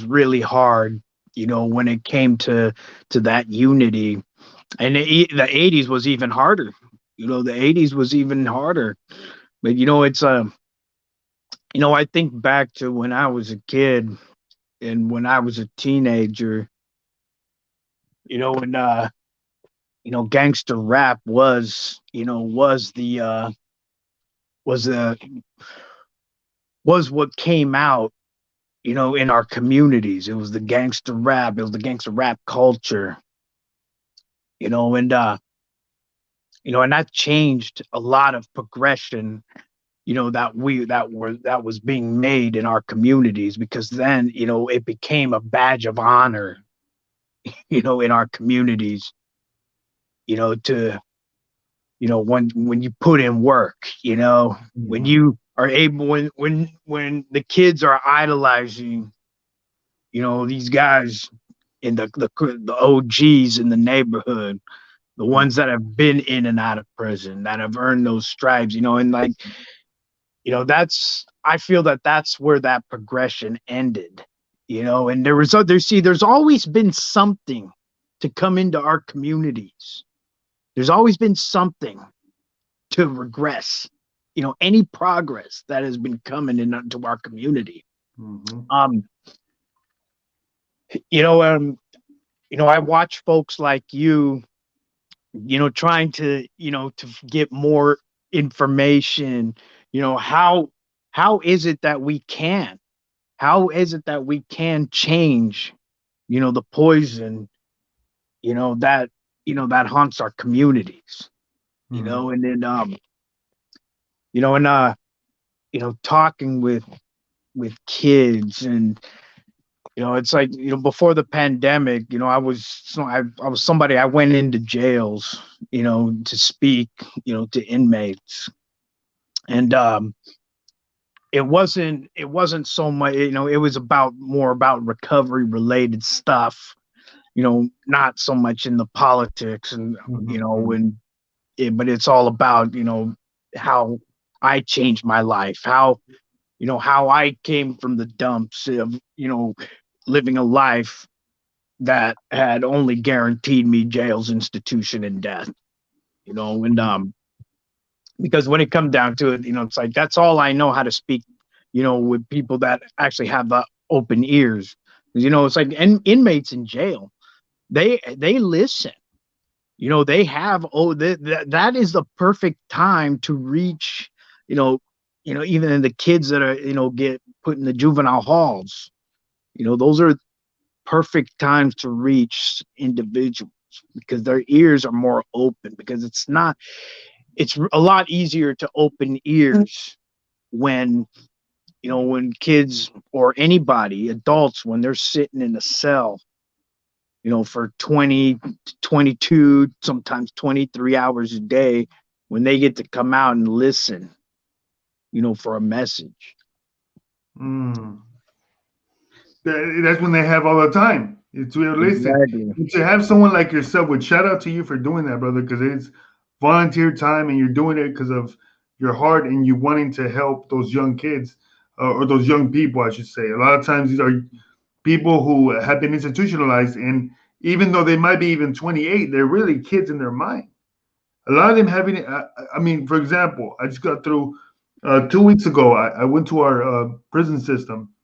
really hard, when it came to that unity. And the 80s was even harder. The 80s was even harder. But it's I think back to when I was a kid and when I was a teenager, when gangster rap was the was what came out, in our communities. It was the gangster rap. It was the gangster rap culture, and and that changed a lot of progression, that was being made in our communities, because then, it became a badge of honor, in our communities, to, when you put in work, when you are able, when the kids are idolizing, these guys in the OGs in the neighborhood, the ones that have been in and out of prison, that have earned those stripes, and like, I feel that that's where that progression ended, and there's always been something to come into our communities. There's always been something to regress, any progress that has been coming into our community. Mm-hmm. I watch folks like you, trying to get more information. How is it that we can? How is it that we can change, the poison, that haunts our communities, Mm-hmm. and then, and talking with kids, and it's like, before the pandemic, I was somebody, I went into jails, to speak, to inmates. And it wasn't so much, it was more about recovery related stuff, not so much in the politics, and Mm-hmm. but it's all about, how I changed my life, how I came from the dumps of, living a life that had only guaranteed me jails, institution, and death. And because when it comes down to it, it's like that's all I know how to speak, with people that actually have the open ears. It's like inmates in jail, they listen. They have that is the perfect time to reach, even in the kids that are, get put in the juvenile halls. Those are perfect times to reach individuals because their ears are more open, because it's a lot easier to open ears when when kids or anybody, adults, when they're sitting in a cell, for 20 to 22, sometimes 23 hours a day, when they get to come out and listen, for a message. Mm. That's when they have all the time to listen. Exactly. And to have someone like yourself, which shout out to you for doing that, brother, because it's volunteer time and you're doing it because of your heart and you wanting to help those young kids or those young people, I should say. A lot of times these are people who have been institutionalized, and even though they might be even 28, they're really kids in their mind. A lot of them having, I mean, for example, I just got through 2 weeks ago. I went to our prison system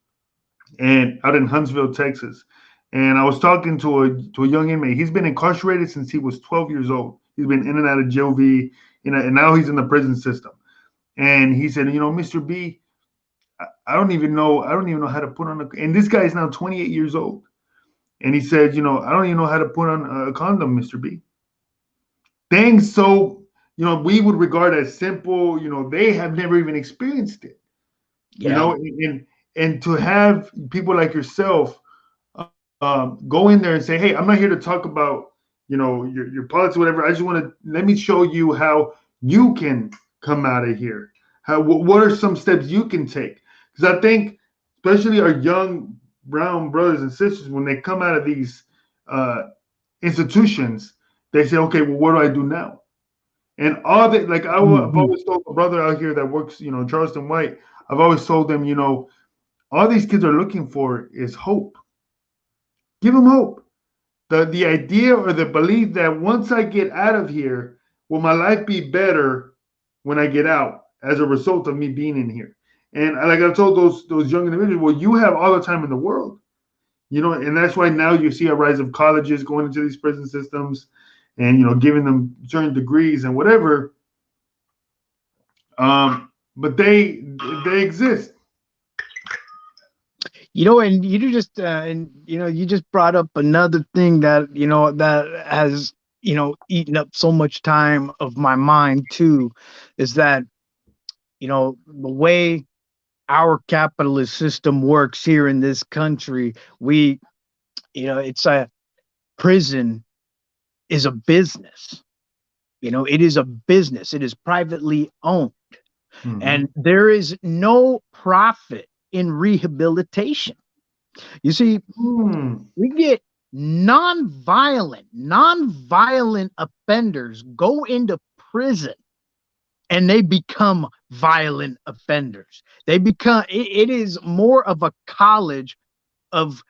and out in Huntsville, Texas. And I was talking to a young inmate. He's been incarcerated since he was 12 years old. He's been in and out of JV, and now he's in the prison system. And he said, Mr. B, I don't even know how to put on a. And this guy is now 28 years old. And he said, I don't even know how to put on a condom, Mr. B. Things so, we would regard as simple. They have never even experienced it. Yeah. And to have people like yourself go in there and say, hey, I'm not here to talk about your politics or whatever. I just want to let me show you how you can come out of here. What are some steps you can take? Because I think especially our young brown brothers and sisters, when they come out of these institutions, they say, okay, well, what do I do now? And all that, like I've always told a brother out here that works, Charleston White, I've always told them, all these kids are looking for is hope. Give them hope. The idea or the belief that once I get out of here, will my life be better when I get out as a result of me being in here? And like I told those young individuals, well, you have all the time in the world, and that's why now you see a rise of colleges going into these prison systems, and giving them certain degrees and whatever. But they exist. And you just brought up another thing that that has eaten up so much time of my mind too, is that the way our capitalist system works here in this country, it's a prison is a business. It is a business. It is privately owned. Mm-hmm. And there is no profit in rehabilitation. You see, we get non-violent offenders go into prison and they become violent offenders. They become, it is more of a college of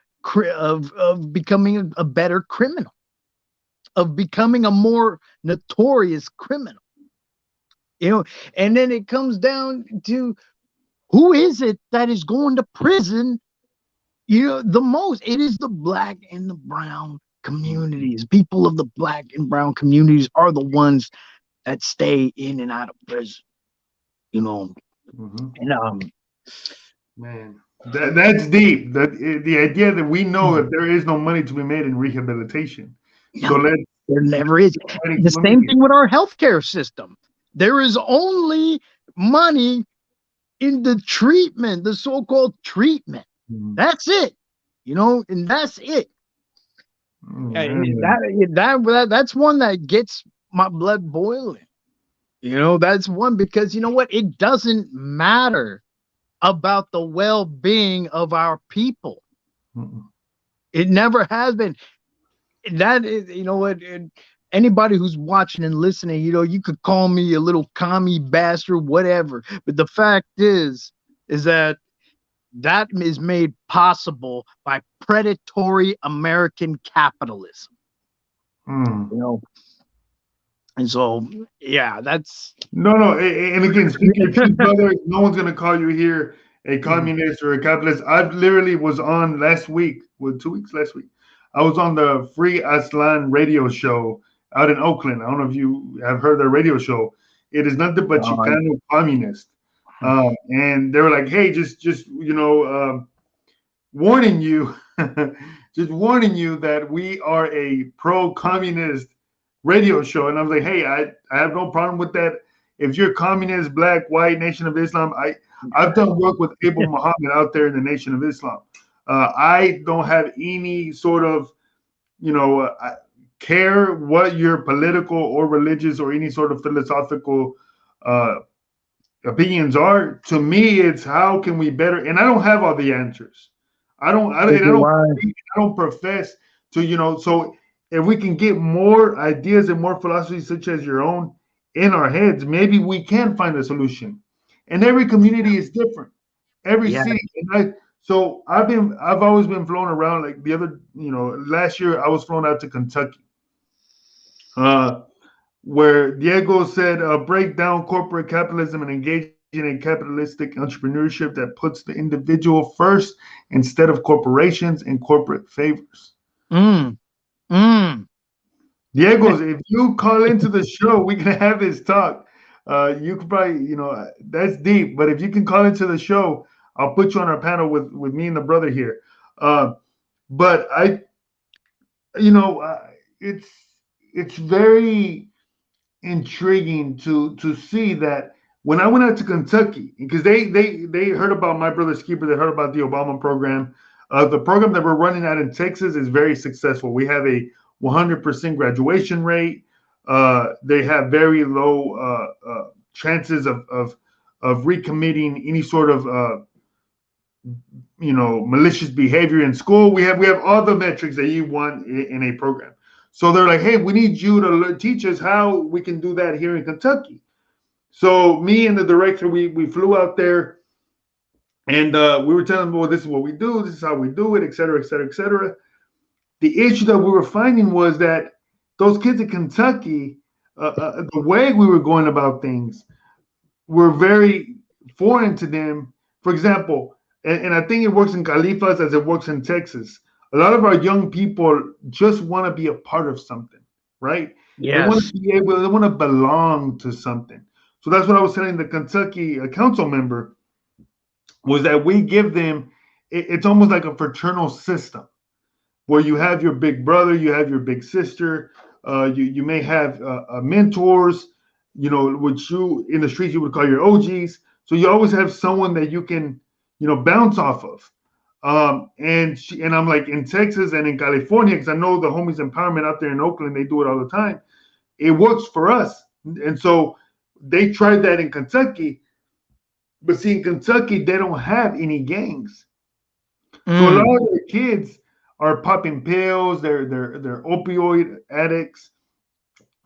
becoming a better criminal, of becoming a more notorious criminal. And then it comes down to, who is it that is going to prison the most? It is the black and the brown communities. People of the black and brown communities are the ones that stay in and out of prison. Mm-hmm. And man, that's deep. The idea that we know that there is no money to be made in rehabilitation. Yeah, so there never is. The same thing with our healthcare system. There is only money in the treatment, the so-called treatment. Mm-hmm. That's it. And that's it. Mm-hmm. That's one that gets my blood boiling. That's one, because what? It doesn't matter about the well-being of our people. Mm-hmm. It never has been. That is, what? Anybody who's watching and listening, you could call me a little commie bastard, whatever. But the fact is that is made possible by predatory American capitalism. Mm. And so, yeah, that's no. And again, speak your truth, brother. No one's gonna call you here a communist or a capitalist. I literally was on last week, 2 weeks last week. I was on the Free Aslan radio show out in Oakland. I don't know if you have heard their radio show. It is nothing but Chicano communist. And they were like, "Hey, just warning you, just warning you that we are a pro-communist radio show." And I was like, "Hey, I have no problem with that. If you're communist, black, white, Nation of Islam, I've done work with Abel Muhammad out there in the Nation of Islam. I don't have any sort of care what your political or religious or any sort of philosophical uh, opinions are. To me, it's how can we better. And I don't have all the answers. I don't profess to. So if we can get more ideas and more philosophies such as your own in our heads, maybe we can find a solution. And every community is different. Every Yeah. city. So I've always been flown around. Like the other, last year I was flown out to Kentucky, uh, where Diego said, break down corporate capitalism and engage in a capitalistic entrepreneurship that puts the individual first instead of corporations and corporate favors. Mm, mm. Diego's, if you call into the show, we can have this talk. You could probably, that's deep, but if you can call into the show, I'll put you on our panel with me and the brother here. But you know, uh, it's it's very intriguing to see that when I went out to Kentucky, because they heard about my brother Skipper, they heard about the Obama program. The program that we're running out in Texas is very successful. We have a 100% graduation rate. They have very low chances of recommitting any sort of malicious behavior in school. We have all the metrics that you want in a program. So they're like, hey, we need you to teach us how we can do that here in Kentucky. So me and the director, we flew out there, and we were telling them, well, this is what we do, this is how we do it, et cetera, et cetera, et cetera. The issue that we were finding was that those kids in Kentucky, the way we were going about things were very foreign to them. For example, and I think it works in Califas as it works in Texas. A lot of our young people just want to be a part of something, right? They want Yes. to be able, they want to belong to something. So that's what I was telling the Kentucky council member was that we give them, it's almost like a fraternal system where you have your big brother, you have your big sister, you may have mentors, which you in the streets you would call your OGs. So you always have someone that you can, bounce off of. And I'm like in Texas and in California because I know the homies empowerment out there in Oakland, they do it all the time. It works for us, and so they tried that in Kentucky. But see, in Kentucky, they don't have any gangs. So a Mm. lot of the kids are popping pills, they're opioid addicts.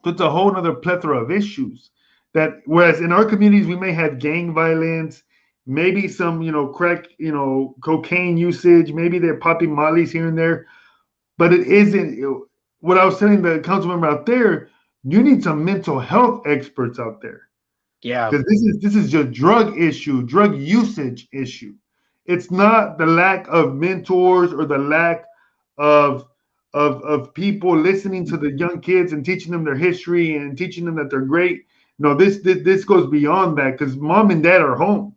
So it's a whole other plethora of issues. That whereas in our communities we may have gang violence, maybe some, crack, cocaine usage, maybe they're popping mollies here and there, but it isn't what I was telling the council member out there, you need some mental health experts out there Yeah. because this is just drug usage issue. It's not the lack of mentors or the lack of of people listening to the young kids and teaching them their history and teaching them that they're great. No, this goes beyond that because mom and dad are home.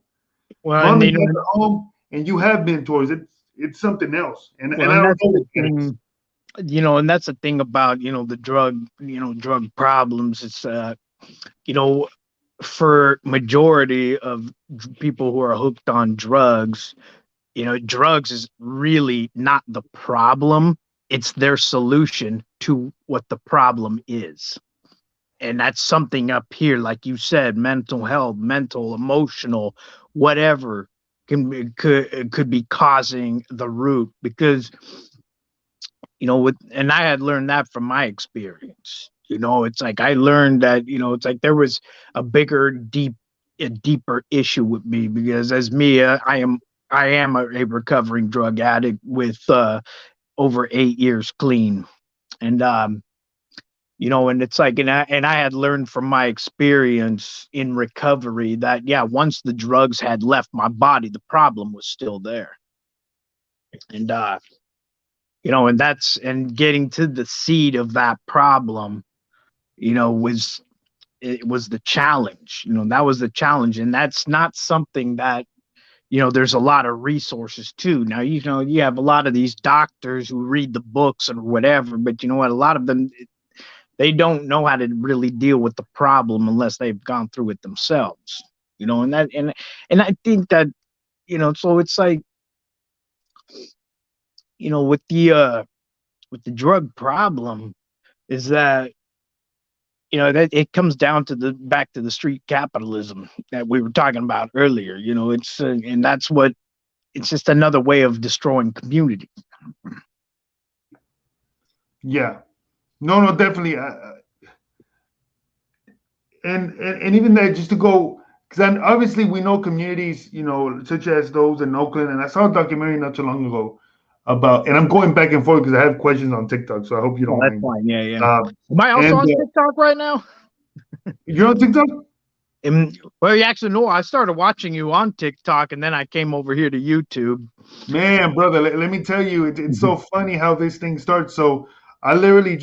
Well, Mom and and dad are home, and you have mentors. It's something else, and I and don't that's know the what that is. thing, and that's the thing about, the drug problems. It's you know, for majority of people who are hooked on drugs, drugs is really not the problem. It's their solution to what the problem is. And that's something up here, like you said, mental health, mental, emotional, whatever could be causing the root because and I had learned that from my experience. It's like I learned that, it's like there was a a deeper issue with me because as me, I am a recovering drug addict with over 8 years clean. And and it's like, and I had learned from my experience in recovery that, yeah, once the drugs had left my body, the problem was still there. And and getting to the seed of that problem, was it was the challenge. That was the challenge, and that's not something that there's a lot of resources too. Now, you have a lot of these doctors who read the books or whatever, but you know what? A lot of them, they don't know how to really deal with the problem unless they've gone through it themselves. And I think that, so it's like, with the drug problem is that, that it comes down to back to the street capitalism that we were talking about earlier. It's and that's what it's just another way of destroying community. Yeah. No, definitely. And even that, just to go, because obviously we know communities, such as those in Oakland, and I saw a documentary not too long ago about, and I'm going back and forth because I have questions on TikTok, so I hope you don't Oh, that's mind. fine. Yeah. Am I also And on TikTok right now? you're on TikTok? Well, you actually know, I started watching you on TikTok, and then I came over here to YouTube. Man, brother, let me tell you, it's so funny how this thing starts. So I literally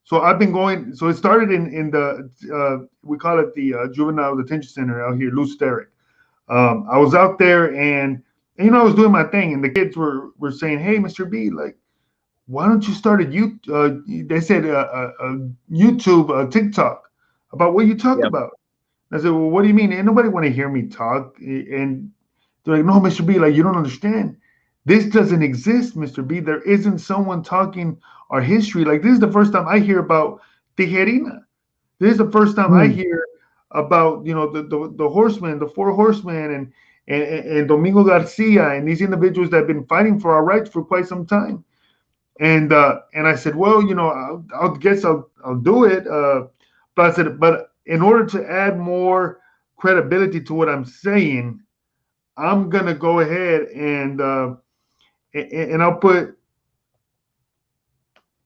so I've been going, so it started in the, we call it the Juvenile Detention Center out here, Lou Sterrick. I was out there and I was doing my thing, and the kids were saying, "Hey, Mr. B, like, why don't you start a they said YouTube, TikTok about what you talk Yep. about." I said, "Well, what do you mean? Ain't nobody want to hear me talk." And they're like, "No, Mr. B, like, you don't understand. This doesn't exist, Mr. B. There isn't someone talking our history. Like, this is the first time I hear about Tijerina. This is the first time I hear about, the horsemen, the four horsemen, and Domingo Garcia, and these individuals that have been fighting for our rights for quite some time." And I said, "Well, I'll guess I'll do it." But I said, but in order to add more credibility to what I'm saying, I'm gonna go ahead and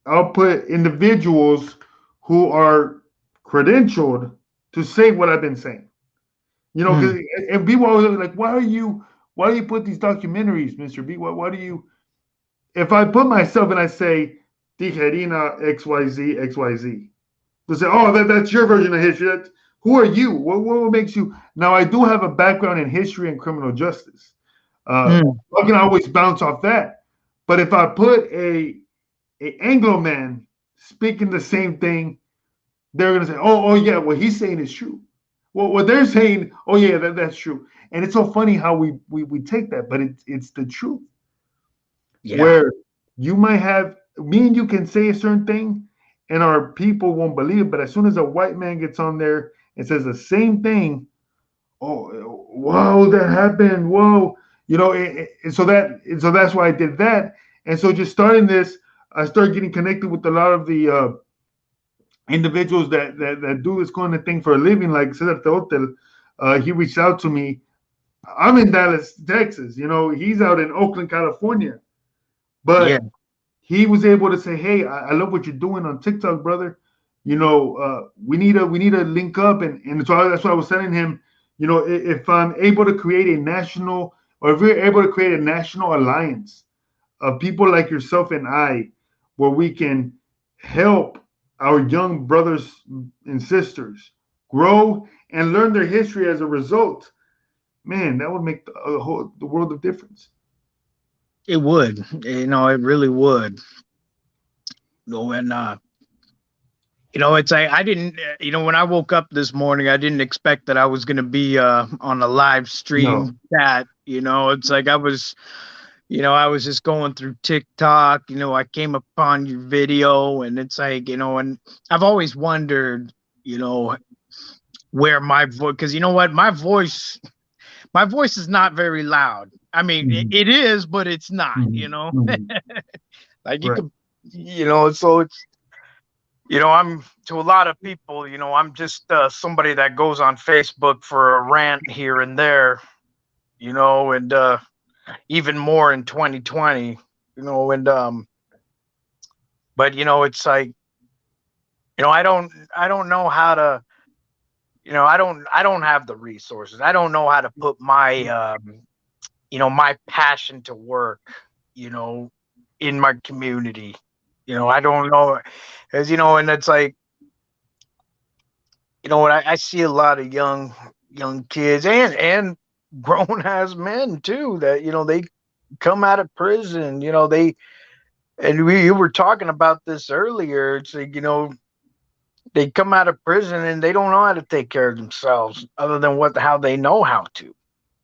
I'll put individuals who are credentialed to say what I've been saying. Because and people always like, why do you put these documentaries, Mr. B? Why do you? If I put myself and I say Tijerina XYZ XYZ, they say, oh, that's your version of history. Who are you? What makes you? Now I do have a background in history and criminal justice. I can always bounce off that. But if I put a Anglo man speaking the same thing, they're gonna say, oh yeah, what he's saying is true. Well, what they're saying, oh yeah, that's true. And it's so funny how we take that, but it's the truth. Yeah. Where you might have me and you can say a certain thing, and our people won't believe it. But as soon as a white man gets on there and says the same thing, oh, whoa, that happened. Whoa, and so that's why I did that. And so just starting this, I started getting connected with a lot of the individuals that do this kind of thing for a living, like Cesar Teotel. He reached out to me. I'm in Dallas, Texas. He's out in Oakland, California. Yeah. But he was able to say, "Hey, I love what you're doing on TikTok, brother. We need to link up." And so that's why I was telling him, if I'm able to create a national, or if we're able to create a national alliance of people like yourself and I, where we can help our young brothers and sisters grow and learn their history as a result, man, that would make the world of difference. It would. It really would. And it's like I didn't. When I woke up this morning, I didn't expect that I was going to be on a live No. stream chat. It's like I was just going through TikTok. I came upon your video, and it's like, and I've always wondered, where my voice, because you know what, my voice is not very loud. I mean, it is, but it's not. Like you Right. could, so it's, I'm, to a lot of people, I'm just somebody that goes on Facebook for a rant here and there, and even more in 2020, and but it's like, I don't know how to, I don't have the resources. I don't know how to put my my passion to work, in my community. I don't know, as and it's like, you know what, I see a lot of young kids and grown ass men too that, you know, they come out of prison, you know, they, and we you were talking about this earlier. It's like, you know, they come out of prison and they don't know how to take care of themselves other than what how they know how to.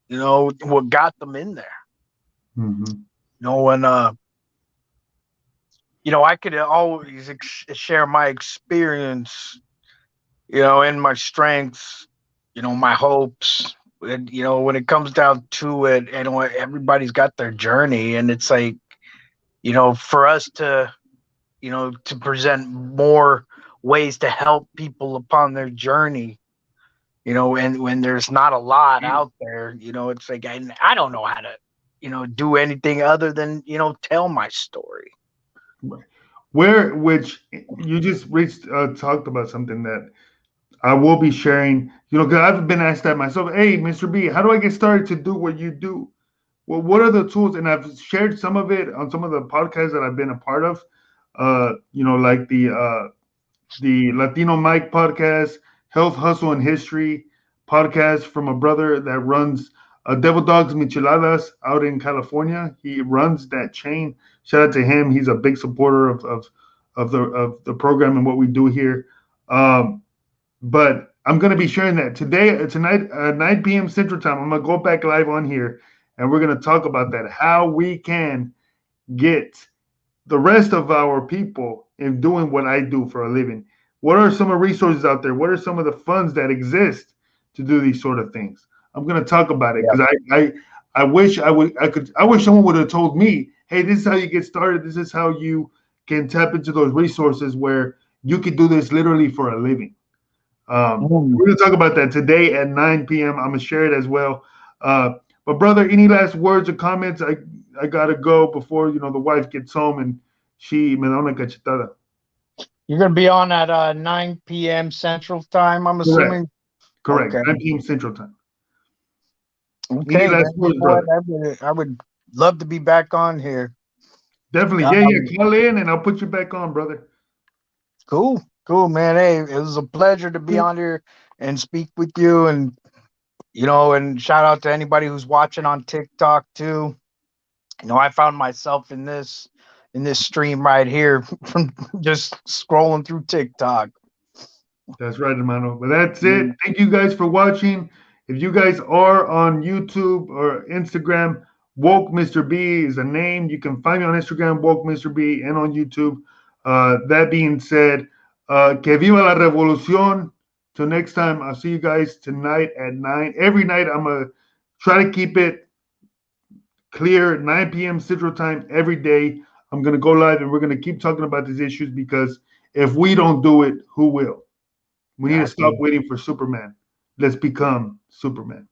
You know what got them in there. Mm-hmm. You know, and you know, I could always share my experience, you know, and my strengths, you know, my hopes. And, you know, when it comes down to it, and everybody's got their journey, and it's like, you know, for us to, you know, to present more ways to help people upon their journey, you know, and when there's not a lot out there, you know, it's like, I don't know how to, you know, do anything other than, you know, tell my story. Where, which you just reached, talked about something that I will be sharing. You know, because I've been asked that myself. Hey, Mr. B, how do I get started to do what you do? Well, what are the tools? And I've shared some of it on some of the podcasts that I've been a part of. You know, like the Latino Mike podcast, Health, Hustle, and History podcast from a brother that runs Devil Dogs Micheladas out in California. He runs that chain. Shout out to him. He's a big supporter of the program and what we do here. But I'm going to be sharing that tonight, 9 p.m. Central Time. I'm going to go back live on here, and we're going to talk about that, how we can get the rest of our people in doing what I do for a living. What are some of the resources out there? What are some of the funds that exist to do these sort of things? I'm going to talk about it Yeah. because I wish I wish someone would have told me, hey, this is how you get started. This is how you can tap into those resources where you could do this literally for a living. Mm. We're going to talk about that today at 9 p.m. I'm going to share it as well. Uh, but brother, any last words or comments? I gotta go before the wife gets home and she me da una cachetada. You're going to be on at 9 p.m. Central Time, I'm Correct, assuming. correct. Okay. 9 p.m. Central Time. Any Okay, last man. You words, know what? brother? I would love to be back on here. Definitely, yeah, Um, yeah. Call in and I'll put you back on, brother. cool, cool, man. Hey, it was a pleasure to be on here and speak with you. And, you know, and shout out to anybody who's watching on TikTok too. You know, I found myself in this stream right here from just scrolling through TikTok. That's right, hermano. But that's it. Mm. Thank you guys for watching. If you guys are on YouTube or Instagram, Woke Mr. B is a name. You can find me on Instagram, Woke Mr. B, and on YouTube. That being said, que viva la revolución. Till next time, I'll see you guys tonight at 9. Every night, I'm going to try to keep it clear, 9 p.m. Central Time every day. I'm going to go live and we're going to keep talking about these issues because if we don't do it, who will? We need to stop Exactly. waiting for Superman. Let's become Superman.